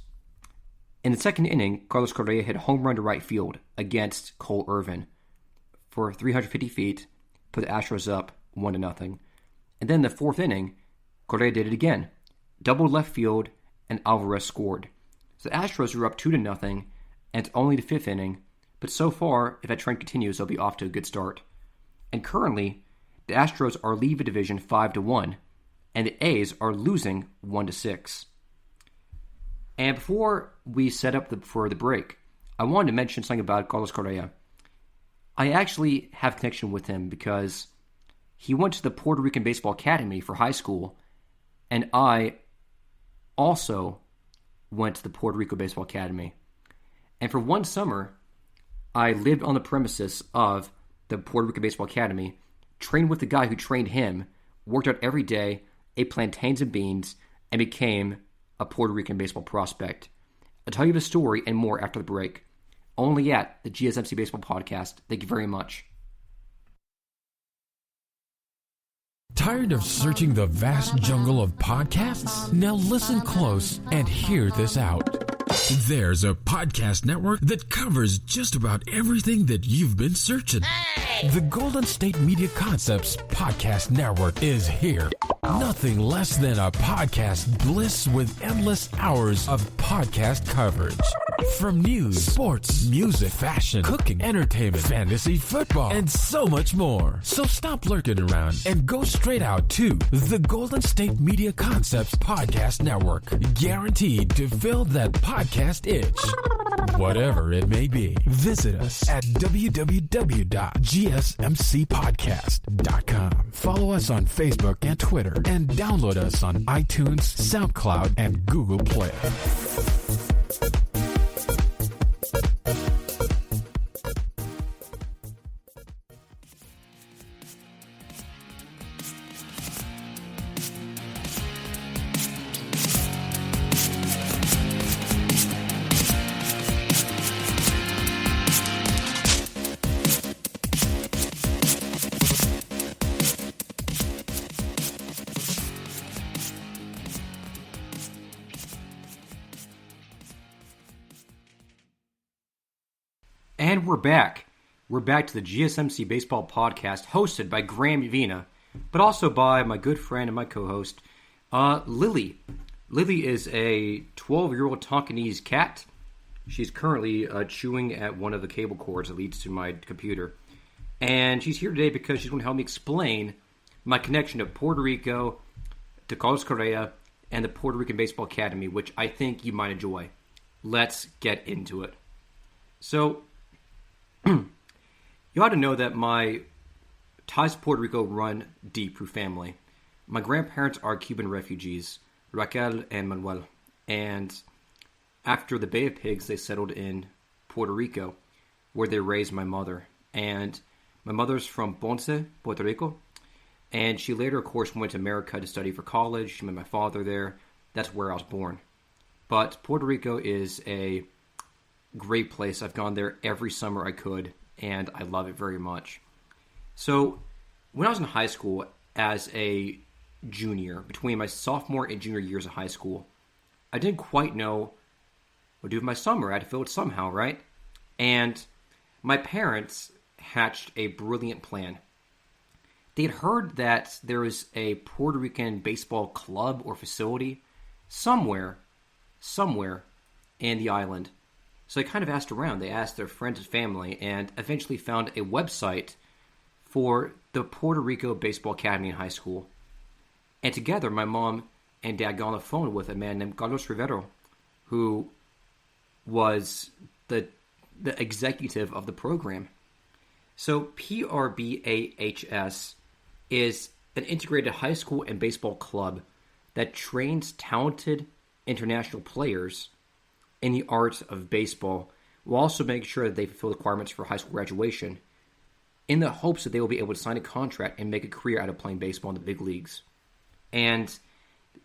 In the 2nd inning, Carlos Correa hit a home run to right field against Cole Irvin for 350 feet, put the Astros up 1-0. And then the 4th inning, Correa did it again. Doubled left field, and Alvarez scored. So the Astros are up 2-0, and it's only the fifth inning. But so far, if that trend continues, they'll be off to a good start. And currently, the Astros are leading the division 5-1, and the A's are losing 1-6. And before we set up for the break, I wanted to mention something about Carlos Correa. I actually have a connection with him because he went to the Puerto Rican Baseball Academy for high school, and I also went to the Puerto Rico Baseball Academy. And for one summer, I lived on the premises of the Puerto Rico Baseball Academy, trained with the guy who trained him, worked out every day, ate plantains and beans, and became a Puerto Rican baseball prospect. I'll tell you the story and more after the break. Only at the GSMC Baseball Podcast. Thank you very much. Tired of searching the vast jungle of podcasts? Now listen close and hear this out. There's a podcast network that covers just about everything that you've been searching. Hey! The Golden State Media Concepts Podcast Network is here. Nothing less than a podcast bliss with endless hours of podcast coverage. From news, sports, music, fashion, cooking, entertainment, fantasy, football, and so much more. So stop lurking around and go straight out to the Golden State Media Concepts Podcast Network. Guaranteed to fill that podcast itch. Whatever it may be. Visit us at www.gsmcpodcast.com. Follow us on Facebook and Twitter, and download us on iTunes, SoundCloud, and Google Play. And we're back. We're back to the GSMC Baseball Podcast, hosted by Graham Uvina, but also by my good friend and my co-host, Lily. Lily is a 12-year-old Tonkinese cat. She's currently chewing at one of the cable cords that leads to my computer. And she's here today because she's going to help me explain my connection to Puerto Rico, to Carlos Correa, and the Puerto Rican Baseball Academy, which I think you might enjoy. Let's get into it. So, you ought to know that my ties to Puerto Rico run deep through family. My grandparents are Cuban refugees, Raquel and Manuel. And after the Bay of Pigs, they settled in Puerto Rico, where they raised my mother. And my mother's from Ponce, Puerto Rico. And she later, of course, went to America to study for college. She met my father there. That's where I was born. But Puerto Rico is a great place. I've gone there every summer I could, and I love it very much. So, when I was in high school as a junior, between my sophomore and junior years of high school, I didn't quite know what to do with my summer. I had to fill it somehow, right? And my parents hatched a brilliant plan. They had heard that there was a Puerto Rican baseball club or facility somewhere in the island. So they kind of asked around. They asked their friends and family and eventually found a website for the Puerto Rico Baseball Academy in high school. And together, my mom and dad got on the phone with a man named Carlos Rivero, who was the executive of the program. So PRBAHS is an integrated high school and baseball club that trains talented international players in the art of baseball, will also make sure that they fulfill the requirements for high school graduation in the hopes that they will be able to sign a contract and make a career out of playing baseball in the big leagues. And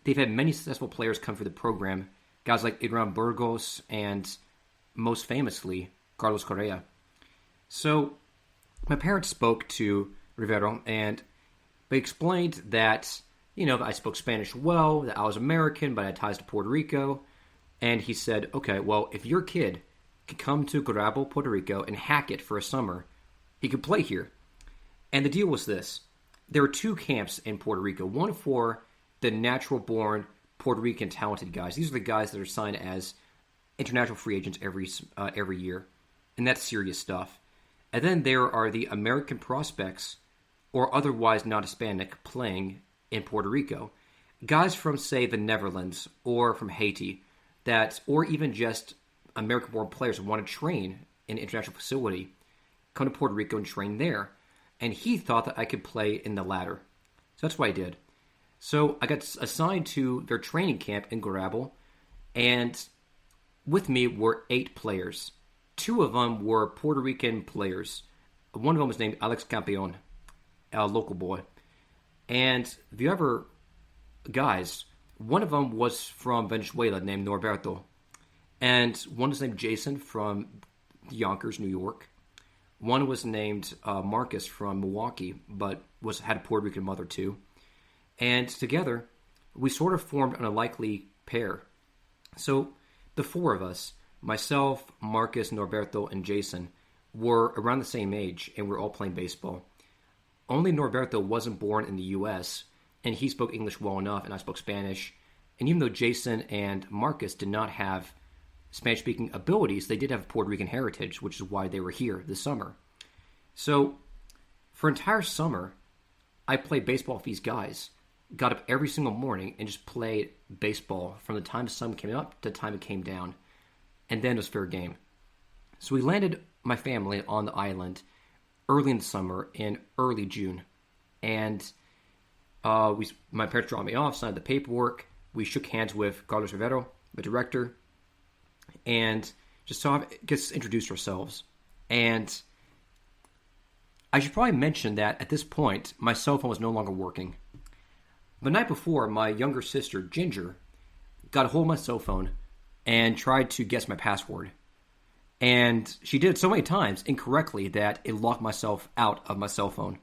they've had many successful players come through the program, guys like Adrian Burgos and, most famously, Carlos Correa. So my parents spoke to Rivero, and they explained that, I spoke Spanish well, that I was American, but I had ties to Puerto Rico. And he said, okay, well, if your kid could come to Garabo, Puerto Rico, and hack it for a summer, he could play here. And the deal was this. There were two camps in Puerto Rico, one for the natural-born Puerto Rican talented guys. These are the guys that are signed as international free agents every year, and that's serious stuff. And then there are the American prospects, or otherwise not Hispanic, playing in Puerto Rico. Guys from, say, the Netherlands or from Haiti, or even just American-born players who want to train in an international facility, come to Puerto Rico and train there. And he thought that I could play in the latter. So that's what I did. So I got assigned to their training camp in Garabal, and with me were 8 players. 2 of them were Puerto Rican players. One of them was named Alex Campeon, a local boy. And the other guys, one of them was from Venezuela named Norberto. And one was named Jason from Yonkers, New York. One was named Marcus from Milwaukee, but had a Puerto Rican mother too. And together, we sort of formed an unlikely pair. So the 4 of us, myself, Marcus, Norberto, and Jason, were around the same age, and we were all playing baseball. Only Norberto wasn't born in the U.S., and he spoke English well enough, and I spoke Spanish. And even though Jason and Marcus did not have Spanish-speaking abilities, they did have Puerto Rican heritage, which is why they were here this summer. So for an entire summer, I played baseball with these guys. Got up every single morning and just played baseball from the time the sun came up to the time it came down. And then it was fair game. So we landed my family on the island early in the summer in early June. And my parents dropped me off, signed the paperwork. We shook hands with Carlos Rivero, the director, and just introduced ourselves. And I should probably mention that at this point, my cell phone was no longer working. The night before, my younger sister, Ginger, got a hold of my cell phone and tried to guess my password. And she did it so many times incorrectly that it locked myself out of my cell phone.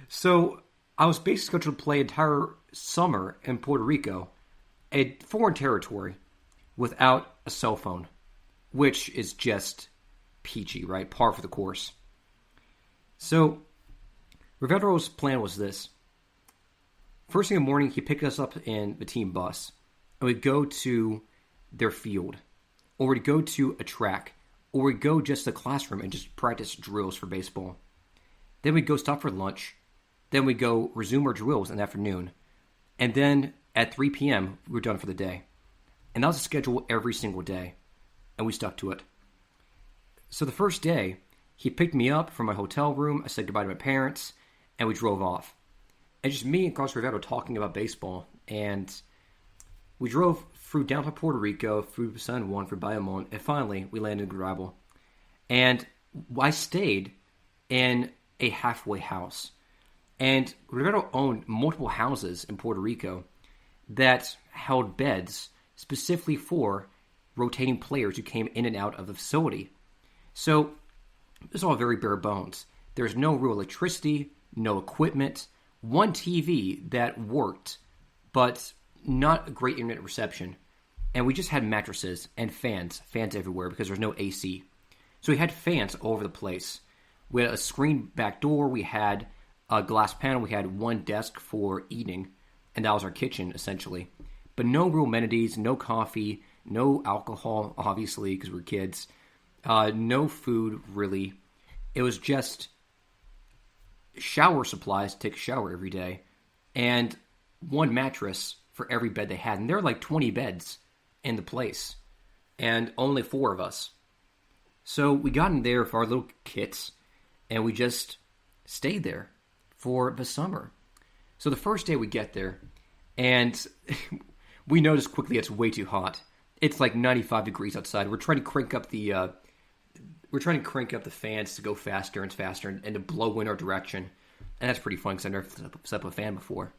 So I was basically going to play entire summer in Puerto Rico, a foreign territory, without a cell phone, which is just peachy, right? Par for the course. So Rivero's plan was this. First thing in the morning, he picked us up in the team bus, and we'd go to their field, or we'd go to a track, or we'd go just to the classroom and just practice drills for baseball. Then we'd go stop for lunch. Then we'd go resume our drills in the afternoon. And then at 3 p.m., we were done for the day. And that was the schedule every single day. And we stuck to it. So the first day, he picked me up from my hotel room. I said goodbye to my parents. And we drove off. And just me and Carlos Rivero talking about baseball. And we drove through downtown Puerto Rico, through San Juan, through Bayamon. And finally, we landed in Garabal. And I stayed in a halfway house. And Rivero owned multiple houses in Puerto Rico that held beds specifically for rotating players who came in and out of the facility. So it's all very bare bones. There's no real electricity, no equipment, one TV that worked, but not a great internet reception. And we just had mattresses and fans everywhere because there's no AC. So we had fans all over the place. We had a screen back door, we had a glass panel, we had one desk for eating, and that was our kitchen, essentially. But no real amenities, no coffee, no alcohol, obviously, because we're kids. No food, really. It was just shower supplies to take a shower every day, and one mattress for every bed they had. And there were like 20 beds in the place, and only 4 of us. So we got in there with our little kits, and we just stayed there for the summer. So the first day we get there, and we notice quickly it's way too hot. It's like 95 degrees outside. We're trying to crank up the fans to go faster and faster and to blow in our direction. And that's pretty fun because I've never set up a fan before.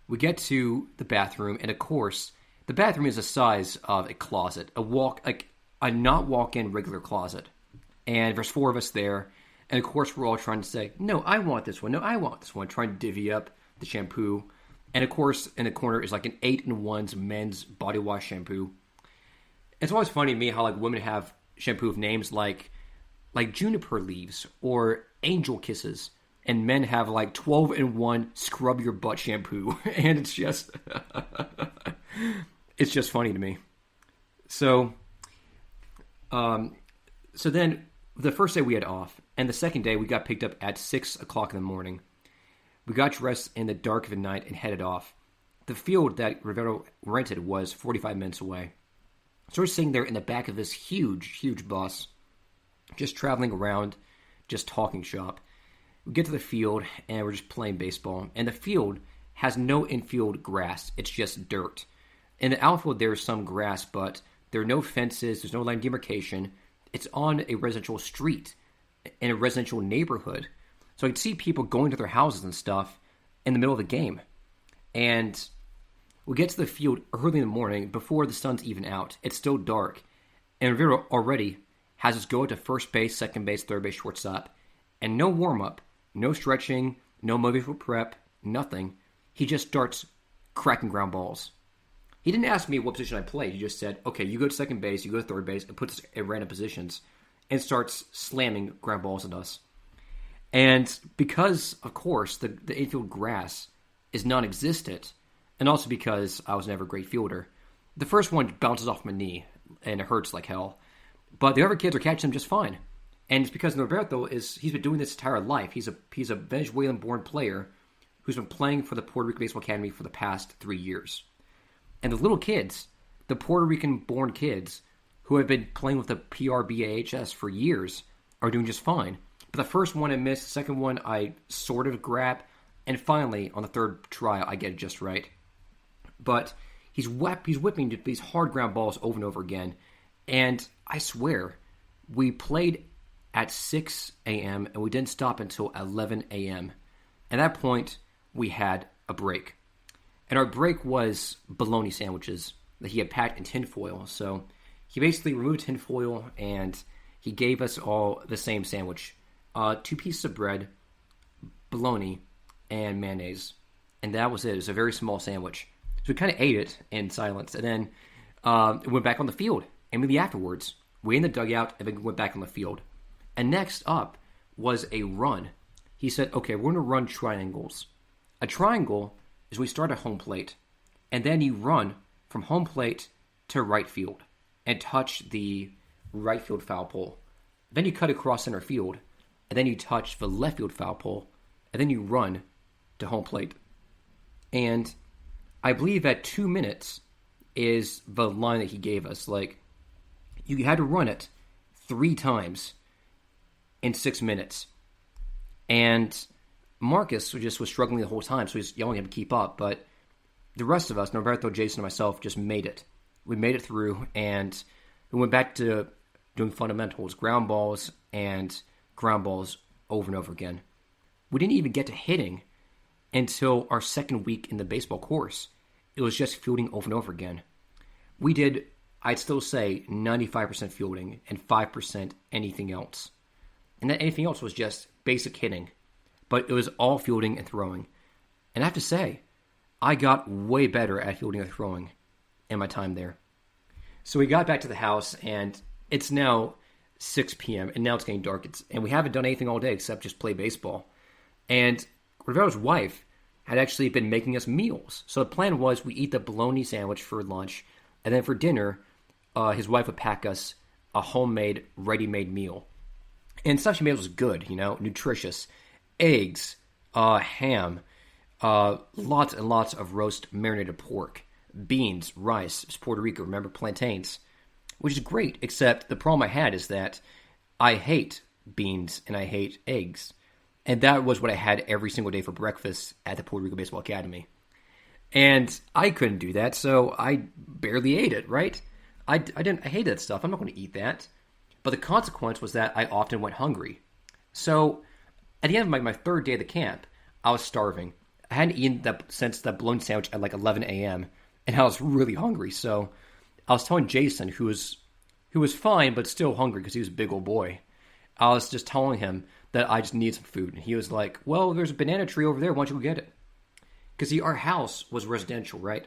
We get to the bathroom, and of course, the bathroom is the size of a closet, a not walk-in regular closet. And there's 4 of us there. And of course, we're all trying to say, no, I want this one. No, I want this one. Trying to divvy up the shampoo. And of course, in the corner is like an 8-in-1's men's body wash shampoo. It's always funny to me how like women have shampoo with names like juniper leaves or angel kisses and men have like 12-in-1 scrub your butt shampoo, and it's just it's just funny to me. So then the first day we had off, and the second day we got picked up at 6 o'clock in the morning. We got dressed in the dark of the night and headed off. The field that Rivero rented was 45 minutes away. So we're sitting there in the back of this huge, huge bus, just traveling around, just talking shop. We get to the field, and we're just playing baseball. And the field has no infield grass. It's just dirt. In the outfield, there's some grass, but there are no fences. There's no line demarcation. It's on a residential street in a residential neighborhood. So I could see people going to their houses and stuff in the middle of the game. And we get to the field early in the morning before the sun's even out. It's still dark. And Rivera already has us go to first base, second base, third base, shortstop. And no warm-up, no stretching, no motivational prep, nothing. He just starts cracking ground balls. He didn't ask me what position I played. He just said, okay, you go to second base, you go to third base, and puts us in random positions and starts slamming ground balls at us. And because, of course, the infield grass is non-existent, and also because I was never a great fielder, the first one bounces off my knee, and it hurts like hell. But the other kids are catching them just fine. And it's because Norberto he's been doing this entire life. He's a Venezuelan-born player who's been playing for the Puerto Rico Baseball Academy for the past 3 years. And the little kids, the Puerto Rican-born kids who have been playing with the PRBAHS for years, are doing just fine. But the first one I missed, the second one I sort of grabbed, and finally, on the third try, I get it just right. But he's whipping these hard ground balls over and over again. And I swear, we played at 6 a.m. and we didn't stop until 11 a.m. At that point, we had a break. And our break was bologna sandwiches that he had packed in tinfoil. So he basically removed tinfoil and he gave us all the same sandwich. 2 pieces of bread, bologna, and mayonnaise. And that was it. It was a very small sandwich. So we kind of ate it in silence. And then went back on the field. And maybe afterwards, we in the dugout and then went back on the field. And next up was a run. He said, okay, we're going to run triangles. A triangle is we start at home plate, and then you run from home plate to right field and touch the right field foul pole. Then you cut across center field, and then you touch the left field foul pole, and then you run to home plate. And I believe that 2 minutes is the line that he gave us. Like, you had to run it 3 times in 6 minutes. And Marcus was struggling the whole time, so he's yelling at him to keep up. But the rest of us, Norberto, Jason, and myself, just made it. We made it through, and we went back to doing fundamentals, ground balls, and ground balls over and over again. We didn't even get to hitting until our second week in the baseball course. It was just fielding over and over again. We did, I'd still say, 95% fielding and 5% anything else. And that anything else was just basic hitting. But it was all fielding and throwing. And I have to say, I got way better at fielding and throwing in my time there. So we got back to the house, and it's now 6 p.m., and now it's getting dark. And we haven't done anything all day except just play baseball. And Rivero's wife had actually been making us meals. So the plan was we eat the bologna sandwich for lunch, and then for dinner, his wife would pack us a homemade, ready-made meal. And stuff she made was good, nutritious. Eggs, ham, lots and lots of roast marinated pork, beans, rice, it's Puerto Rico, remember, plantains, which is great, except the problem I had is that I hate beans and I hate eggs. And that was what I had every single day for breakfast at the Puerto Rico Baseball Academy. And I couldn't do that, so I barely ate it, right? I hated that stuff. I'm not going to eat that. But the consequence was that I often went hungry. So at the end of my third day of the camp, I was starving. I hadn't eaten since that bologna sandwich at like 11 a.m. And I was really hungry. So I was telling Jason, who was fine but still hungry because he was a big old boy, I was just telling him that I just need some food. And he was like, well, there's a banana tree over there. Why don't you go get it? Because our house was residential, right?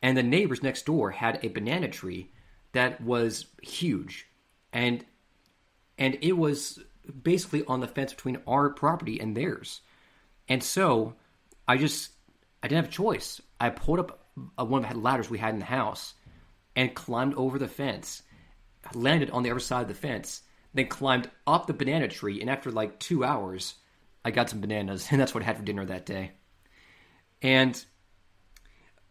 And the neighbors next door had a banana tree that was huge. And it was basically on the fence between our property and theirs. And so I didn't have a choice. I pulled up one of the ladders we had in the house and climbed over the fence, landed on the other side of the fence, then climbed up the banana tree. And after like 2 hours, I got some bananas, and that's what I had for dinner that day. And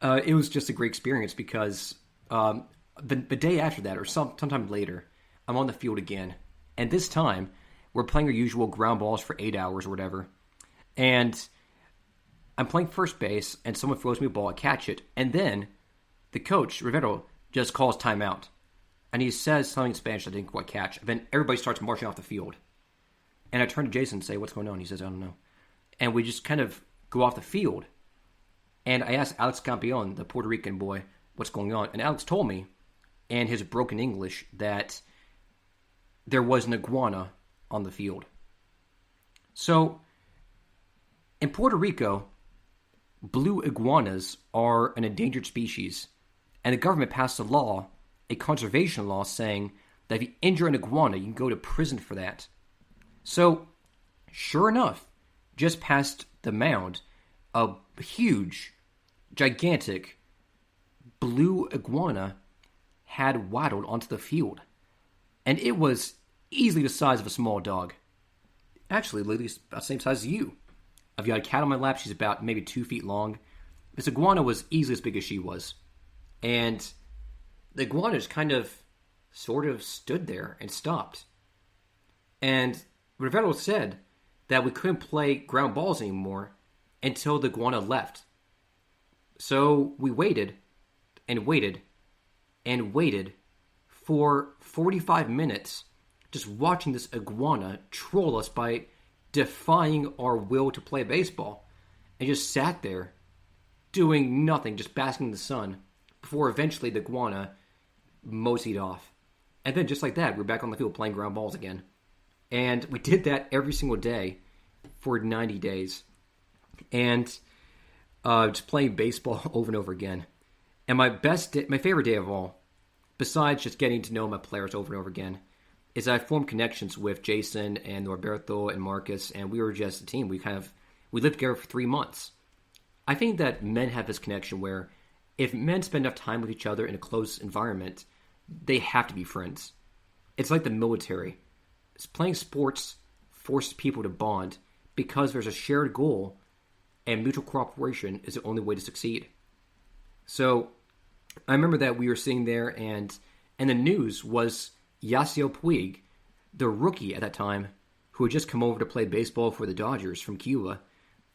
it was just a great experience because the day after that, or sometime later, I'm on the field again. And this time, we're playing our usual ground balls for 8 hours or whatever. And I'm playing first base, and someone throws me a ball, I catch it. And then the coach, Rivero, just calls timeout. And he says something in Spanish I didn't quite catch. And then everybody starts marching off the field. And I turn to Jason and say, what's going on? He says, I don't know. And we just kind of go off the field. And I asked Alex Campion, the Puerto Rican boy, what's going on. And Alex told me, in his broken English, that there was an iguana on the field. So, in Puerto Rico, blue iguanas are an endangered species. And the government passed a conservation law, saying that if you injure an iguana, you can go to prison for that. So, sure enough, just past the mound, a huge, gigantic blue iguana had waddled onto the field. And it was easily the size of a small dog. Actually, Lily's about the same size as you. I've got a cat on my lap. She's about maybe 2 feet long. This iguana was easily as big as she was. And the iguana just kind of, sort of stood there and stopped. And Rivero said that we couldn't play ground balls anymore until the iguana left. So we waited and waited and waited for 45 minutes just watching this iguana troll us by defying our will to play baseball, and just sat there doing nothing, just basking in the sun, before eventually the iguana moseyed off. And then just like that, we're back on the field playing ground balls again. And we did that every single day for 90 days. And just playing baseball over and over again. And my favorite day of all, besides just getting to know my players over and over again, is I formed connections with Jason and Norberto and Marcus, and we were just a team. We lived together for 3 months. I think that men have this connection where if men spend enough time with each other in a close environment, they have to be friends. It's like the military. Playing sports forces people to bond because there's a shared goal, and mutual cooperation is the only way to succeed. So I remember that we were sitting there, and the news was Yasiel Puig, the rookie at that time, who had just come over to play baseball for the Dodgers from Cuba.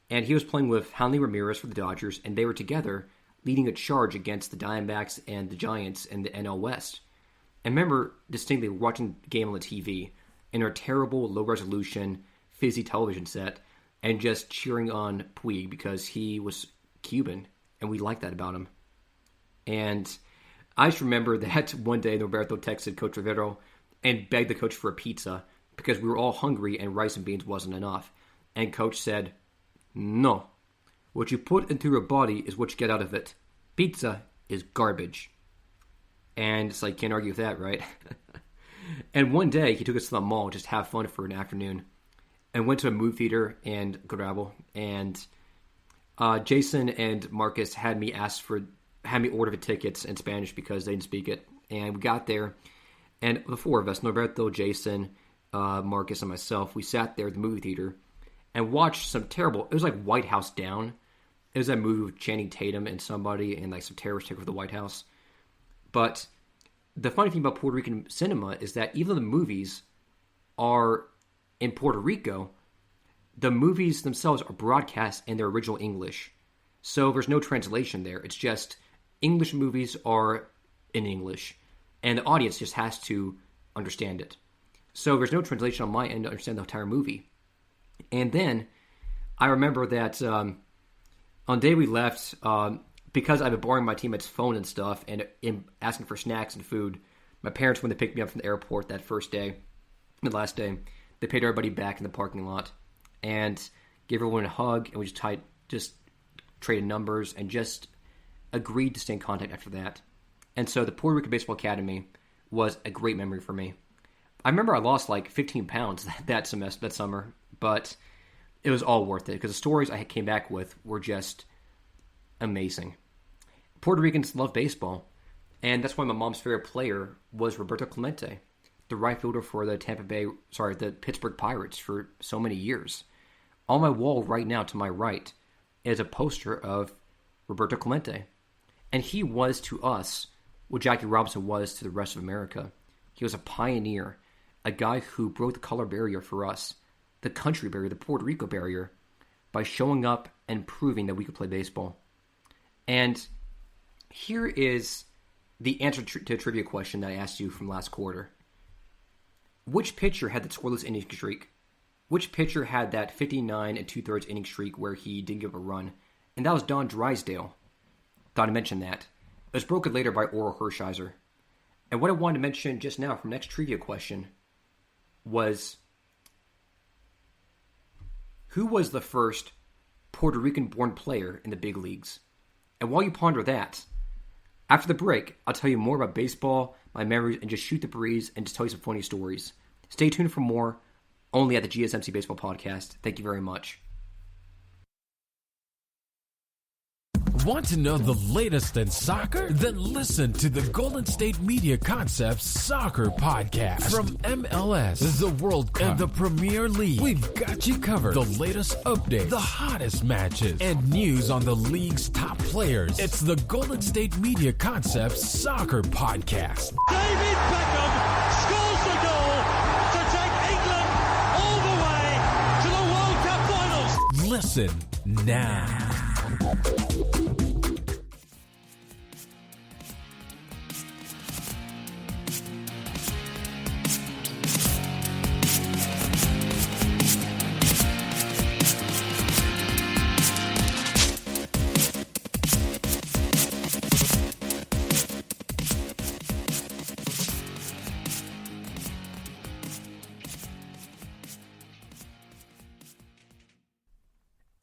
And he was playing with Hanley Ramirez for the Dodgers, and they were together leading a charge against the Diamondbacks and the Giants in the NL West. I remember distinctly watching the game on the TV in our terrible, low-resolution, fizzy television set, and just cheering on Puig because he was Cuban, and we liked that about him. And I just remember that one day Norberto texted Coach Rivero and begged the coach for a pizza because we were all hungry and rice and beans wasn't enough. And Coach said, "No. What you put into your body is what you get out of it. Pizza is garbage." And it's like, can't argue with that, right? And one day he took us to the mall just to have fun for an afternoon, and went to a movie theater in Grabo. And Jason and Marcus had me order the tickets in Spanish because they didn't speak it. And we got there, and the four of us, Norberto, Jason, Marcus, and myself, we sat there at the movie theater and watched some terrible, it was like White House Down. It was that movie with Channing Tatum and somebody, and like some terrorists take over the White House. But the funny thing about Puerto Rican cinema is that even though the movies are in Puerto Rico, the movies themselves are broadcast in their original English. So there's no translation there. It's just English movies are in English, and the audience just has to understand it. So there's no translation on my end to understand the entire movie. And then I remember that on the day we left, because I've been borrowing my teammates' phone and stuff and asking for snacks and food, my parents, when they picked me up from the airport that first day, the last day, they paid everybody back in the parking lot and gave everyone a hug, and we just traded numbers and just agreed to stay in contact after that. And so the Puerto Rican Baseball Academy was a great memory for me. I remember I lost like 15 pounds that summer, but it was all worth it because the stories I came back with were just amazing. Puerto Ricans love baseball, and that's why my mom's favorite player was Roberto Clemente, the right fielder for the the Pittsburgh Pirates for so many years. On my wall right now to my right is a poster of Roberto Clemente. And he was to us what Jackie Robinson was to the rest of America. He was a pioneer, a guy who broke the color barrier for us, the country barrier, the Puerto Rico barrier, by showing up and proving that we could play baseball. And here is the answer to a trivia question that I asked you from last quarter. Which pitcher had the scoreless inning streak? Which pitcher had that 59 2/3 inning streak where he didn't give a run? And that was Don Drysdale. Thought I mentioned that. It was broken later by Oral Hershiser. And what I wanted to mention just now from next trivia question was, who was the first Puerto Rican-born player in the big leagues? And while you ponder that, after the break, I'll tell you more about baseball, my memories, and just shoot the breeze and just tell you some funny stories. Stay tuned for more, only at the GSMC Baseball Podcast. Thank you very much. Want to know the latest in soccer? Then listen to the Golden State Media Concepts Soccer Podcast. From MLS, the World Cup, and the Premier League, we've got you covered. The latest updates, the hottest matches, and news on the league's top players. It's the Golden State Media Concepts Soccer Podcast. David Beckham scores the goal to take England all the way to the World Cup finals. Listen now.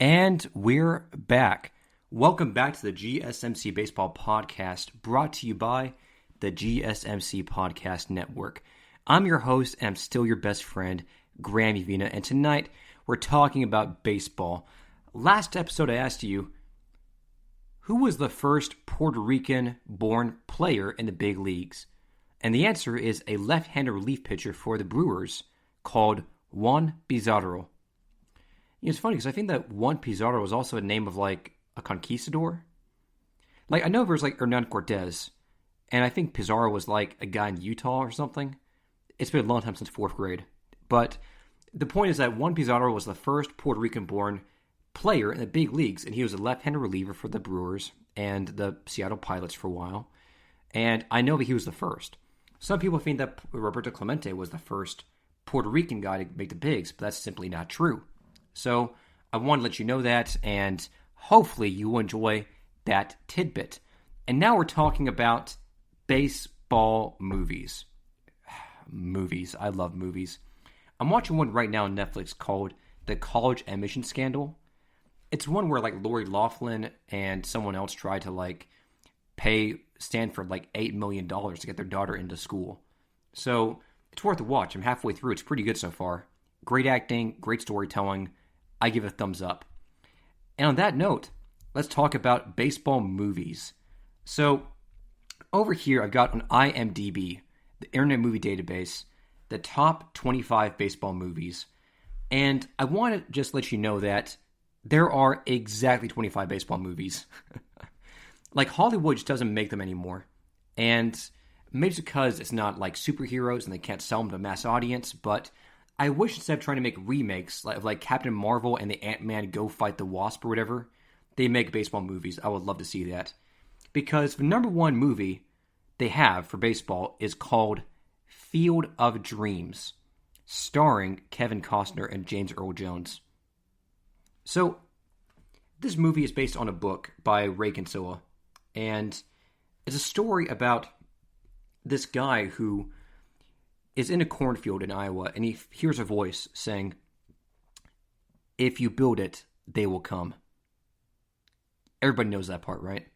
And we're back. Welcome back to the GSMC Baseball Podcast, brought to you by the GSMC Podcast Network. I'm your host, and I'm still your best friend, Graham Uvina, and tonight we're talking about baseball. Last episode I asked you, who was the first Puerto Rican-born player in the big leagues? And the answer is a left-handed relief pitcher for the Brewers called Juan Pizarro. It's funny because I think that Juan Pizarro was also a name of like a conquistador. Like I know there's like Hernan Cortez, and I think Pizarro was like a guy in Utah or something. It's been a long time since 4th grade. But the point is that Juan Pizarro was the first Puerto Rican-born player in the big leagues, and he was a left-handed reliever for the Brewers and the Seattle Pilots for a while. And I know that he was the first. Some people think that Roberto Clemente was the first Puerto Rican guy to make the bigs, but that's simply not true. So I want to let you know that, and hopefully you will enjoy that tidbit. And now we're talking about baseball movies. Movies. I love movies. I'm watching one right now on Netflix called The College Admission Scandal. It's one where like Lori Loughlin and someone else tried to like pay Stanford like $8 million to get their daughter into school. So it's worth a watch. I'm halfway through. It's pretty good so far. Great acting, great storytelling. I give it a thumbs up. And on that note, let's talk about baseball movies. So over here, I've got on IMDb, the Internet Movie Database, the top 25 baseball movies. And I want to just let you know that there are exactly 25 baseball movies. Like Hollywood just doesn't make them anymore. And maybe it's because it's not like superheroes and they can't sell them to a mass audience, but I wish instead of trying to make remakes of like Captain Marvel and the Ant-Man Go Fight the Wasp or whatever, they make baseball movies. I would love to see that. Because the number one movie they have for baseball is called Field of Dreams, starring Kevin Costner and James Earl Jones. So, this movie is based on a book by Ray Kinsella, and it's a story about this guy who is in a cornfield in Iowa, and he hears a voice saying, "If you build it, they will come." Everybody knows that part, right?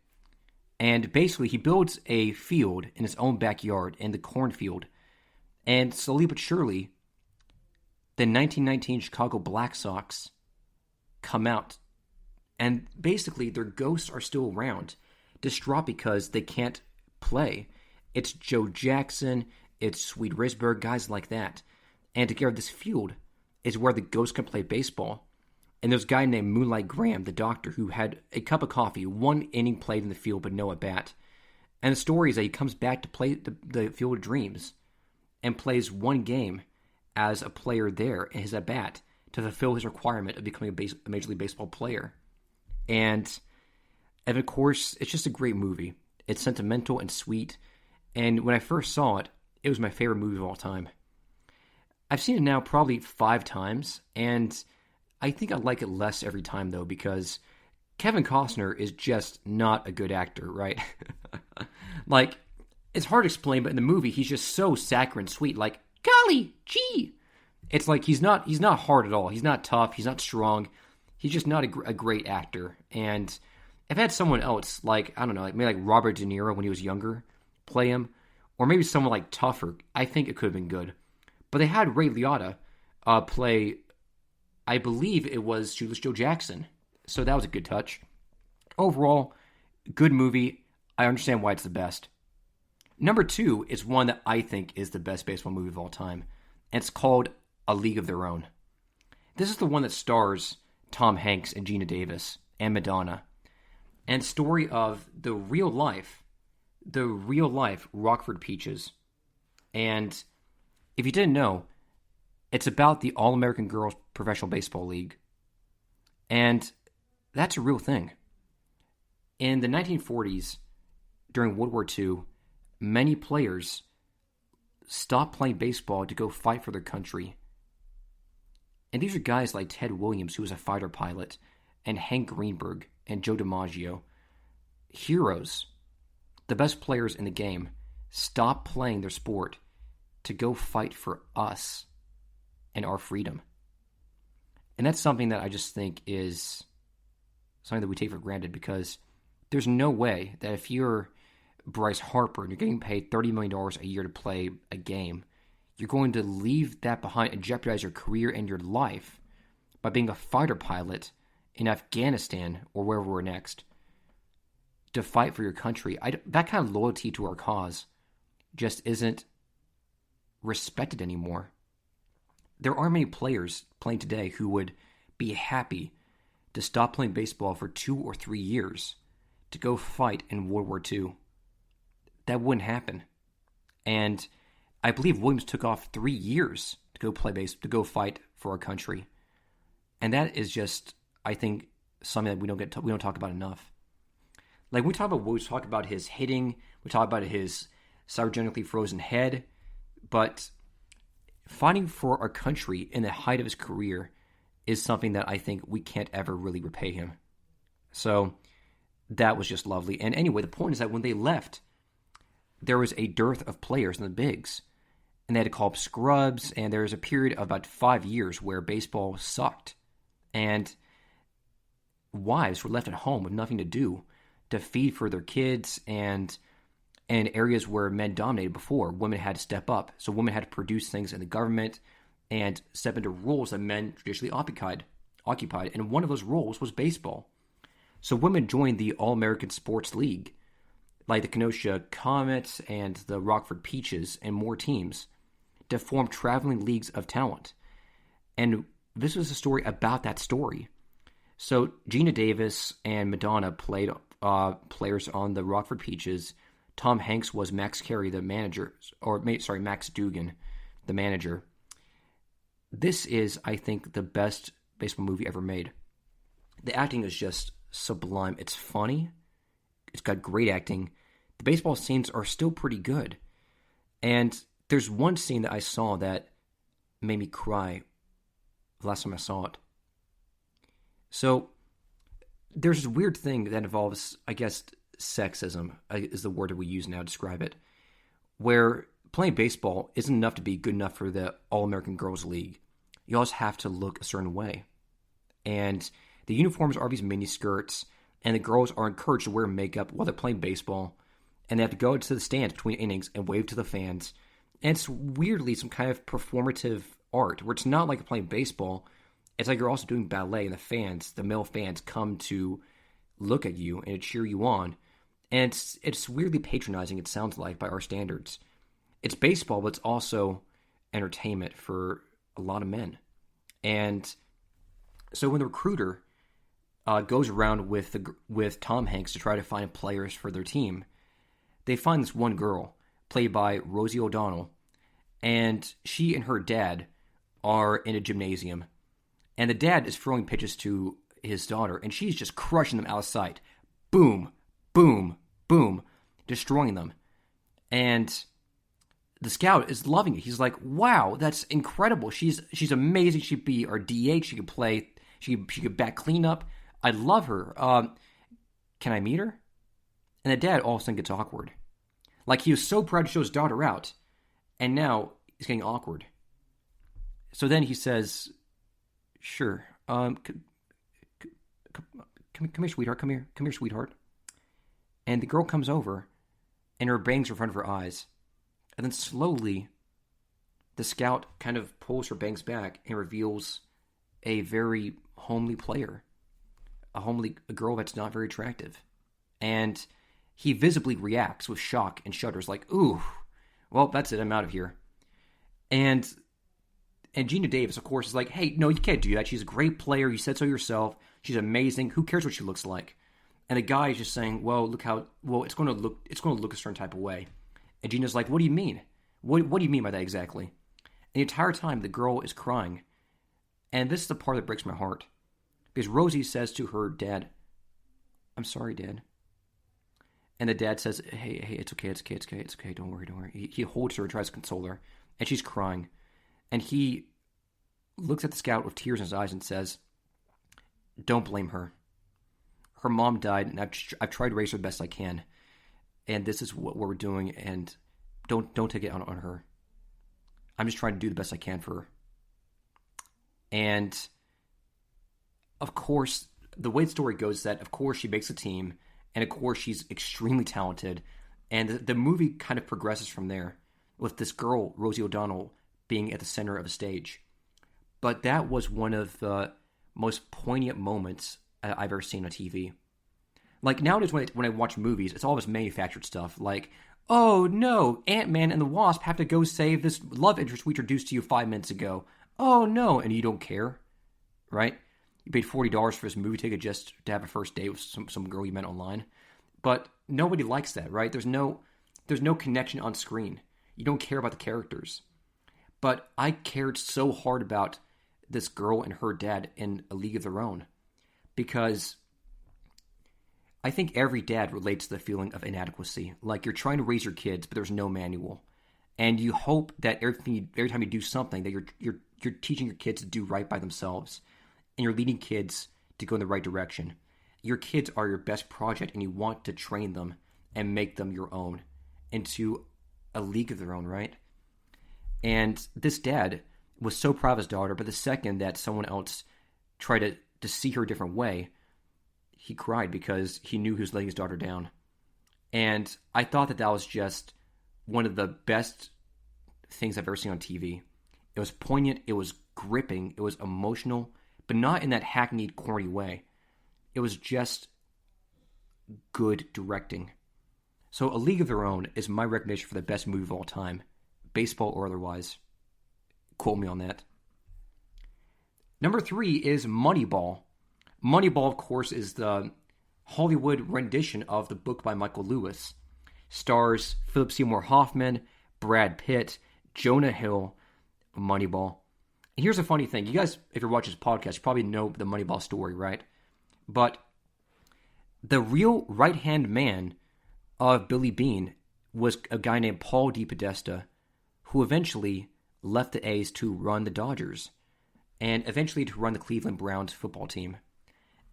And basically, he builds a field in his own backyard, in the cornfield, and slowly but surely, the 1919 Chicago Black Sox come out. And basically, their ghosts are still around, distraught because they can't play. It's Joe Jackson, it's Sweet Risberg, guys like that. And together, this field is where the ghosts can play baseball. And there's a guy named Moonlight Graham, the doctor, who had a cup of coffee, 1 inning played in the field, but no at bat. And the story is that he comes back to play the Field of Dreams and plays 1 game as a player there in his at bat to fulfill his requirement of becoming a Major League Baseball player. And of course, it's just a great movie. It's sentimental and sweet. And when I first saw it, it was my favorite movie of all time. I've seen it now probably 5 times, and I think I like it less every time, though, because Kevin Costner is just not a good actor, right? Like, it's hard to explain, but in the movie, he's just so saccharine sweet, like, golly, gee. It's like he's not hard at all. He's not tough. He's not strong. He's just not a great actor. And if I had someone else, like, I don't know, like maybe like Robert De Niro when he was younger, play him, or maybe someone like tougher, I think it could have been good. But they had Ray Liotta play, I believe it was Shoeless Joe Jackson. So that was a good touch. Overall, good movie. I understand why it's the best. Number 2 is one that I think is the best baseball movie of all time. And it's called A League of Their Own. This is the one that stars Tom Hanks and Gina Davis and Madonna. And story of the real life Rockford Peaches. And if you didn't know, it's about the All-American Girls Professional Baseball League. And that's a real thing. In the 1940s, during World War II, many players stopped playing baseball to go fight for their country. And these are guys like Ted Williams, who was a fighter pilot, and Hank Greenberg and Joe DiMaggio. Heroes, the best players in the game, stopped playing their sport to go fight for us and our freedom. And that's something that I just think is something that we take for granted, because there's no way that if you're Bryce Harper and you're getting paid $30 million a year to play a game, you're going to leave that behind and jeopardize your career and your life by being a fighter pilot in Afghanistan or wherever we're next to fight for your country. That kind of loyalty to our cause just isn't respected anymore. There are many players playing today who would be happy to stop playing baseball for 2 or 3 years to go fight in World War II. That wouldn't happen. And I believe Williams took off 3 years to go to go fight for our country. And that is just, I think, something that we don't talk about enough. Like, we talk about his hitting, we talk about his cryogenically frozen head, but fighting for our country in the height of his career is something that I think we can't ever really repay him. So that was just lovely. And anyway, the point is that when they left, there was a dearth of players in the bigs, and they had to call up scrubs, and there was a period of about 5 years where baseball sucked, and wives were left at home with nothing to do to feed for their kids, and in areas where men dominated before, women had to step up. So women had to produce things in the government and step into roles that men traditionally occupied. And one of those roles was baseball. So women joined the All-American Sports League, like the Kenosha Comets and the Rockford Peaches and more teams, to form traveling leagues of talent. And this was a story about that story. So Gina Davis and Madonna played players on the Rockford Peaches. Tom Hanks was Max Carey, the manager, Max Dugan, the manager. This is, I think, the best baseball movie ever made. The acting is just sublime. It's funny. It's got great acting. The baseball scenes are still pretty good. And there's one scene that I saw that made me cry the last time I saw it. So there's this weird thing that involves, I guess, sexism is the word that we use now to describe it, where playing baseball isn't enough to be good enough for the All-American Girls League. You also have to look a certain way. And the uniforms are these mini skirts, and the girls are encouraged to wear makeup while they're playing baseball, and they have to go to the stands between innings and wave to the fans. And it's weirdly some kind of performative art, where it's not like playing baseball. it's like you're also doing ballet, and the male fans, come to look at you and to cheer you on. And it's weirdly patronizing, it sounds like, by our standards. It's baseball, but it's also entertainment for a lot of men. And so when the recruiter goes around with Tom Hanks to try to find players for their team, they find this one girl, played by Rosie O'Donnell, and she and her dad are in a gymnasium. And the dad is throwing pitches to his daughter, and she's just crushing them out of sight. Boom, boom, boom, destroying them. And the scout is loving it. He's like, wow, that's incredible. She's amazing. She'd be our DH. She could play. She could bat cleanup. I love her. Can I meet her? And the dad all of a sudden gets awkward. Like, he was so proud to show his daughter out, and now he's getting awkward. So then he says, sure. Come here, sweetheart. Come here, sweetheart. And the girl comes over, and her bangs are in front of her eyes. And then slowly, the scout kind of pulls her bangs back and reveals a very homely player. A girl that's not very attractive. And he visibly reacts with shock and shudders, like, ooh, well, that's it, I'm out of here. And Gina Davis, of course, is like, hey, no, you can't do that. She's a great player. You said so yourself. She's amazing. Who cares what she looks like? And the guy is just saying, well, it's going to look a certain type of way. And Gina's like, what do you mean? What do you mean by that exactly? And the entire time, the girl is crying. And this is the part that breaks my heart. Because Rosie says to her dad, I'm sorry, Dad. And the dad says, hey, it's okay, don't worry. He holds her and tries to console her. And she's crying. And he looks at the scout with tears in his eyes and says, don't blame her. Her mom died, and I've tried to raise her the best I can. And this is what we're doing, and don't take it on her. I'm just trying to do the best I can for her. And, of course, the way the story goes is that, of course, she makes a team, and, of course, she's extremely talented. And the movie kind of progresses from there, with this girl, Rosie O'Donnell, being at the center of a stage. But that was one of the most poignant moments I've ever seen on TV. Like, nowadays when I watch movies, it's all this manufactured stuff. Like, oh no, Ant-Man and the Wasp have to go save this love interest we introduced to you 5 minutes ago. Oh no, and you don't care, right? You paid $40 for this movie ticket just to have a first date with some girl you met online. But nobody likes that, right? There's no connection on screen. You don't care about the characters. But I cared so hard about this girl and her dad in A League of Their Own, because I think every dad relates to the feeling of inadequacy. Like, you're trying to raise your kids, but there's no manual, and you hope that every time you do something, that you're teaching your kids to do right by themselves, and you're leading kids to go in the right direction. Your kids are your best project, and you want to train them and make them your own into a league of their own, right? And this dad was so proud of his daughter, but the second that someone else tried to see her a different way, he cried because he knew he was letting his daughter down. And I thought that was just one of the best things I've ever seen on TV. It was poignant, it was gripping, it was emotional, but not in that hackneyed, corny way. It was just good directing. So A League of Their Own is my recommendation for the best movie of all time, baseball or otherwise. Quote me on that. Number 3 is Moneyball. Moneyball, of course, is the Hollywood rendition of the book by Michael Lewis. Stars Philip Seymour Hoffman, Brad Pitt, Jonah Hill, Moneyball. And here's a funny thing. You guys, if you're watching this podcast, you probably know the Moneyball story, right? But the real right-hand man of Billy Beane was a guy named Paul DePodesta, who eventually left the A's to run the Dodgers, and eventually to run the Cleveland Browns football team.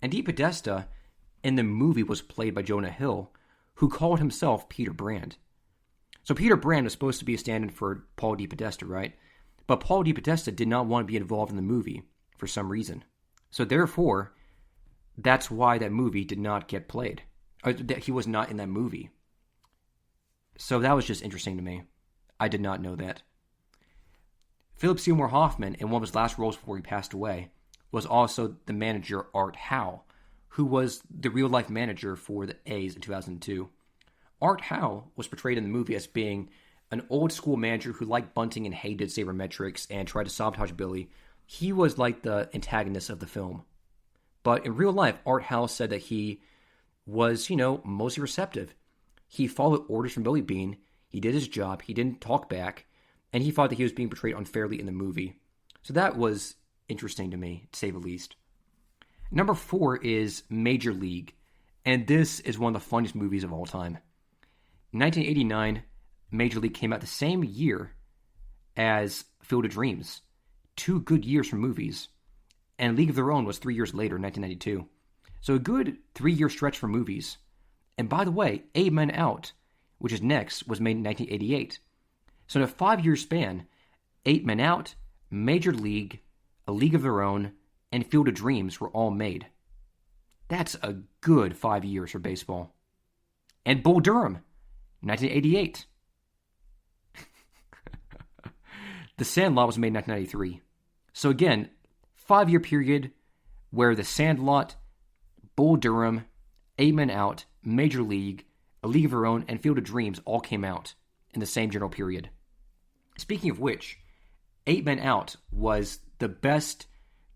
And DePodesta in the movie was played by Jonah Hill, who called himself Peter Brand. So Peter Brand was supposed to be a stand-in for Paul DePodesta, right? But Paul DePodesta did not want to be involved in the movie for some reason. So therefore, that's why that movie did not get played. Or that he was not in that movie. So that was just interesting to me. I did not know that. Philip Seymour Hoffman, in one of his last roles before he passed away, was also the manager Art Howe, who was the real-life manager for the A's in 2002. Art Howe was portrayed in the movie as being an old-school manager who liked bunting and hated sabermetrics and tried to sabotage Billy. He was like the antagonist of the film. But in real life, Art Howe said that he was, mostly receptive. He followed orders from Billy Beane. He did his job. He didn't talk back. And he thought that he was being portrayed unfairly in the movie. So that was interesting to me, to say the least. Number 4 is Major League. And this is one of the funniest movies of all time. In 1989, Major League came out the same year as Field of Dreams. 2 good years for movies. And League of Their Own was 3 years later, 1992. So a good 3-year stretch for movies. And by the way, 8 Men Out, which is next, was made in 1988. So in a 5-year span, 8 Men Out, Major League, A League of Their Own, and Field of Dreams were all made. That's a good 5 years for baseball. And Bull Durham, 1988. The Sandlot was made in 1993. So again, 5-year period where The Sandlot, Bull Durham, 8 Men Out, Major League, A League of Their Own, and Field of Dreams all came out in the same general period. Speaking of which, 8 Men Out was the best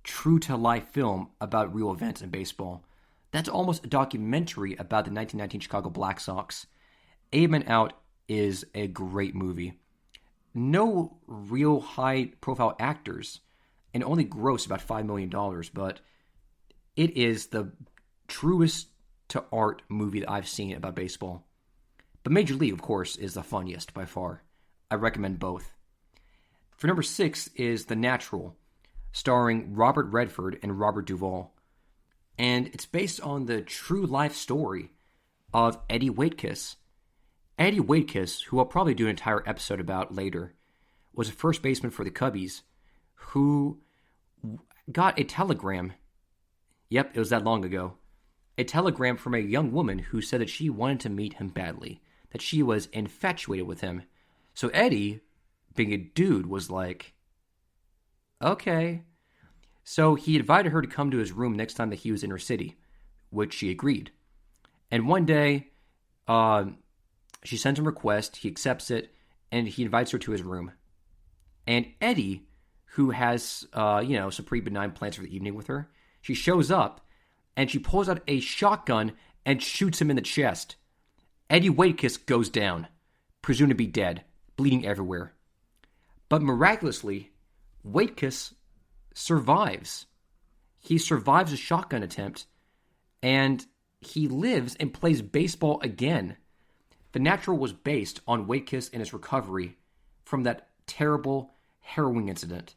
true-to-life film about real events in baseball. That's almost a documentary about the 1919 Chicago Black Sox. 8 Men Out is a great movie. No real high-profile actors, and only grossed about $5 million, but it is the truest to art movie that I've seen about baseball. But Major League, of course, is the funniest by far. I recommend both. For number 6 is The Natural, starring Robert Redford and Robert Duvall. And it's based on the true life story of Eddie Waitkiss. Eddie Waitkiss, who I'll probably do an entire episode about later, was a first baseman for the Cubbies who got a telegram. Yep, it was that long ago. A telegram from a young woman who said that she wanted to meet him badly, that she was infatuated with him. So Eddie, being a dude, was like, okay. So he invited her to come to his room next time that he was in her city, which she agreed. And one day, she sends him a request, he accepts it, and he invites her to his room. And Eddie, who has, some pretty benign plans for the evening with her, she shows up, and she pulls out a shotgun and shoots him in the chest. Eddie Waitkiss goes down, presumed to be dead, bleeding everywhere. But miraculously, Waitkiss survives. He survives a shotgun attempt, and he lives and plays baseball again. The Natural was based on Waitkiss and his recovery from that terrible harrowing incident.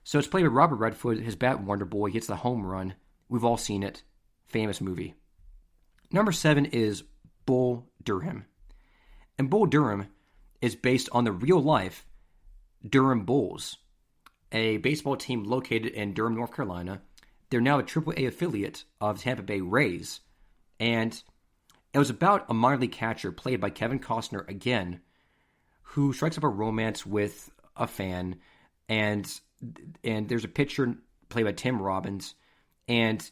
So it's played by Robert Redford, his bat Wonder Boy, hits the home run. We've all seen it. Famous movie. Number 7 is Bull Durham. And Bull Durham is based on the real-life Durham Bulls, a baseball team located in Durham, North Carolina. They're now a AAA affiliate of Tampa Bay Rays. And it was about a minor league catcher played by Kevin Costner again, who strikes up a romance with a fan. And there's a pitcher played by Tim Robbins. And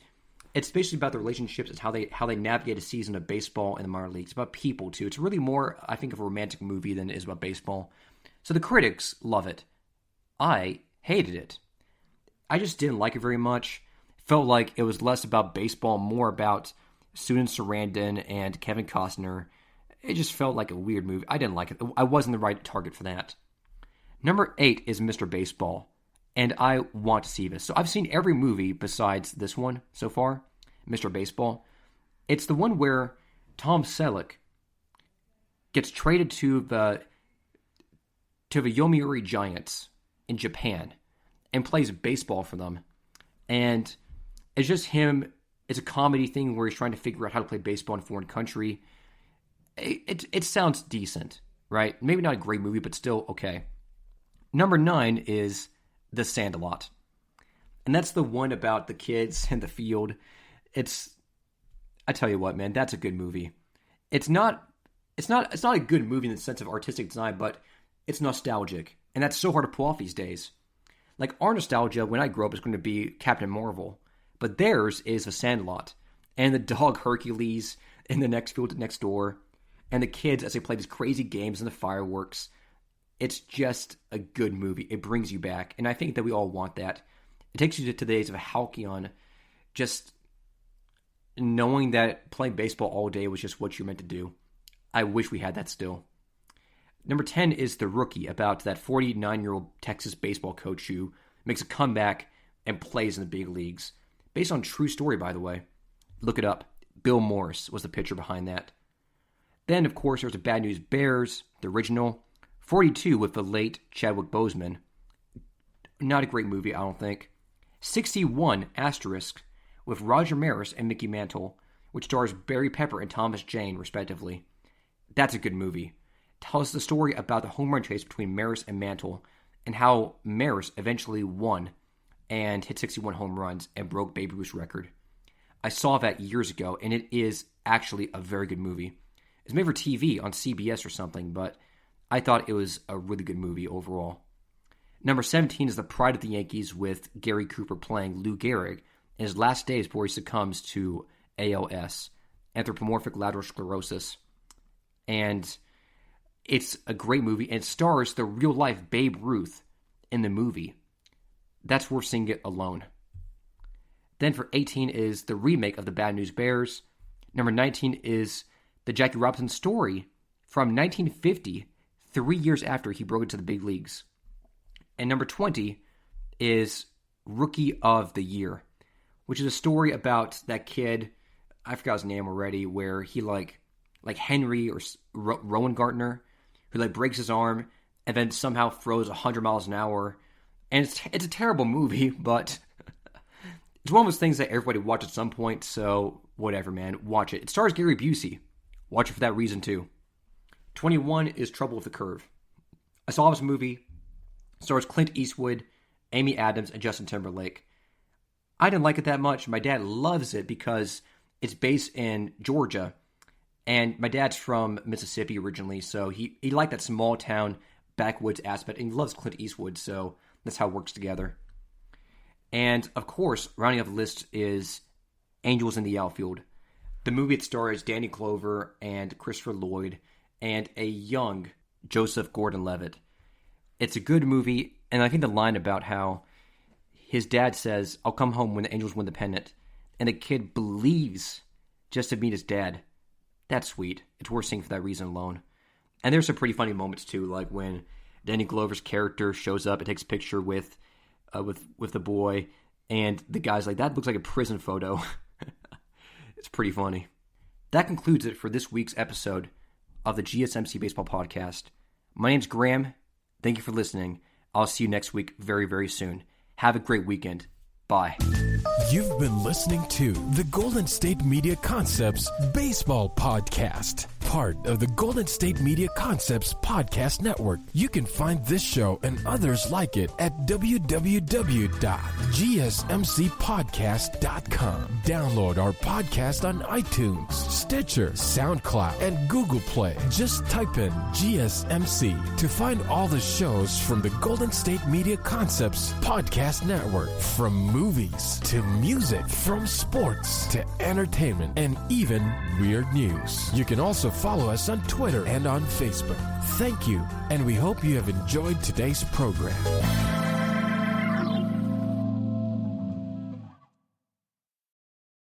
it's basically about the relationships. It's how they navigate a season of baseball in the minor leagues. It's about people, too. It's really more, I think, of a romantic movie than it is about baseball. So the critics love it. I hated it. I just didn't like it very much. Felt like it was less about baseball, more about Susan Sarandon and Kevin Costner. It just felt like a weird movie. I didn't like it. I wasn't the right target for that. Number 8 is Mr. Baseball. And I want to see this. So I've seen every movie besides this one so far, Mr. Baseball. It's the one where Tom Selleck gets traded to the Yomiuri Giants in Japan and plays baseball for them. And it's just him. It's a comedy thing where he's trying to figure out how to play baseball in a foreign country. It sounds decent, right? Maybe not a great movie, but still okay. Number 9 is The Sandlot. And that's the one about the kids in the field. I tell you what, man, that's a good movie. It's not a good movie in the sense of artistic design, but it's nostalgic. And that's so hard to pull off these days. Like, our nostalgia when I grew up is going to be Captain Marvel, but theirs is The Sandlot, and the dog Hercules in the next field next door, and the kids as they play these crazy games and the fireworks. It's just a good movie. It brings you back, and I think that we all want that. It takes you to the days of Halcyon, just knowing that playing baseball all day was just what you're meant to do. I wish we had that still. Number 10 is The Rookie, about that 49-year-old Texas baseball coach who makes a comeback and plays in the big leagues. Based on true story, by the way. Look it up. Bill Morris was the pitcher behind that. Then, of course, there's the Bad News Bears, the original. 42 with the late Chadwick Boseman. Not a great movie, I don't think. 61 asterisk with Roger Maris and Mickey Mantle, which stars Barry Pepper and Thomas Jane, respectively. That's a good movie. Tells the story about the home run chase between Maris and Mantle and how Maris eventually won and hit 61 home runs and broke Babe Ruth's record. I saw that years ago, and it is actually a very good movie. It's made for TV on CBS or something, but I thought it was a really good movie overall. Number 17 is The Pride of the Yankees with Gary Cooper playing Lou Gehrig in his last days before he succumbs to ALS, anthropomorphic lateral sclerosis. And it's a great movie, and it stars the real-life Babe Ruth in the movie. That's worth seeing it alone. Then for 18 is the remake of The Bad News Bears. Number 19 is the Jackie Robinson story from 1950, 3 years after he broke into the big leagues. And number 20 is Rookie of the Year, which is a story about that kid, I forgot his name already, where he like Henry or Rowan Gardner, who breaks his arm and then somehow throws 100 miles an hour. And it's a terrible movie, but it's one of those things that everybody watch at some point, so whatever, man. Watch it. It stars Gary Busey. Watch it for that reason, too. 21 is Trouble with the Curve. I saw this movie. It stars Clint Eastwood, Amy Adams, and Justin Timberlake. I didn't like it that much. My dad loves it because it's based in Georgia, and my dad's from Mississippi originally, so he liked that small town backwoods aspect, and he loves Clint Eastwood, so that's how it works together. And, of course, rounding up the list is Angels in the Outfield. The movie that stars Danny Glover and Christopher Lloyd and a young Joseph Gordon-Levitt. It's a good movie, and I think the line about how his dad says, "I'll come home when the Angels win the pennant," and the kid believes just to meet his dad. That's sweet. It's worth seeing for that reason alone. And there's some pretty funny moments, too, like when Danny Glover's character shows up and takes a picture with the boy, and the guy's like, "That looks like a prison photo." It's pretty funny. That concludes it for this week's episode of the GSMC Baseball Podcast. My name's Graham. Thank you for listening. I'll see you next week very, very soon. Have a great weekend. Bye. You've been listening to the Golden State Media Concepts Baseball Podcast, part of the Golden State Media Concepts Podcast Network. You can find this show and others like it at www.gsmcpodcast.com. Download our podcast on iTunes, Stitcher, SoundCloud, and Google Play. Just type in GSMC to find all the shows from the Golden State Media Concepts Podcast Network, from movies to music, from sports to entertainment, and even weird news. You can also follow us on Twitter and on Facebook. Thank you, and we hope you have enjoyed today's program.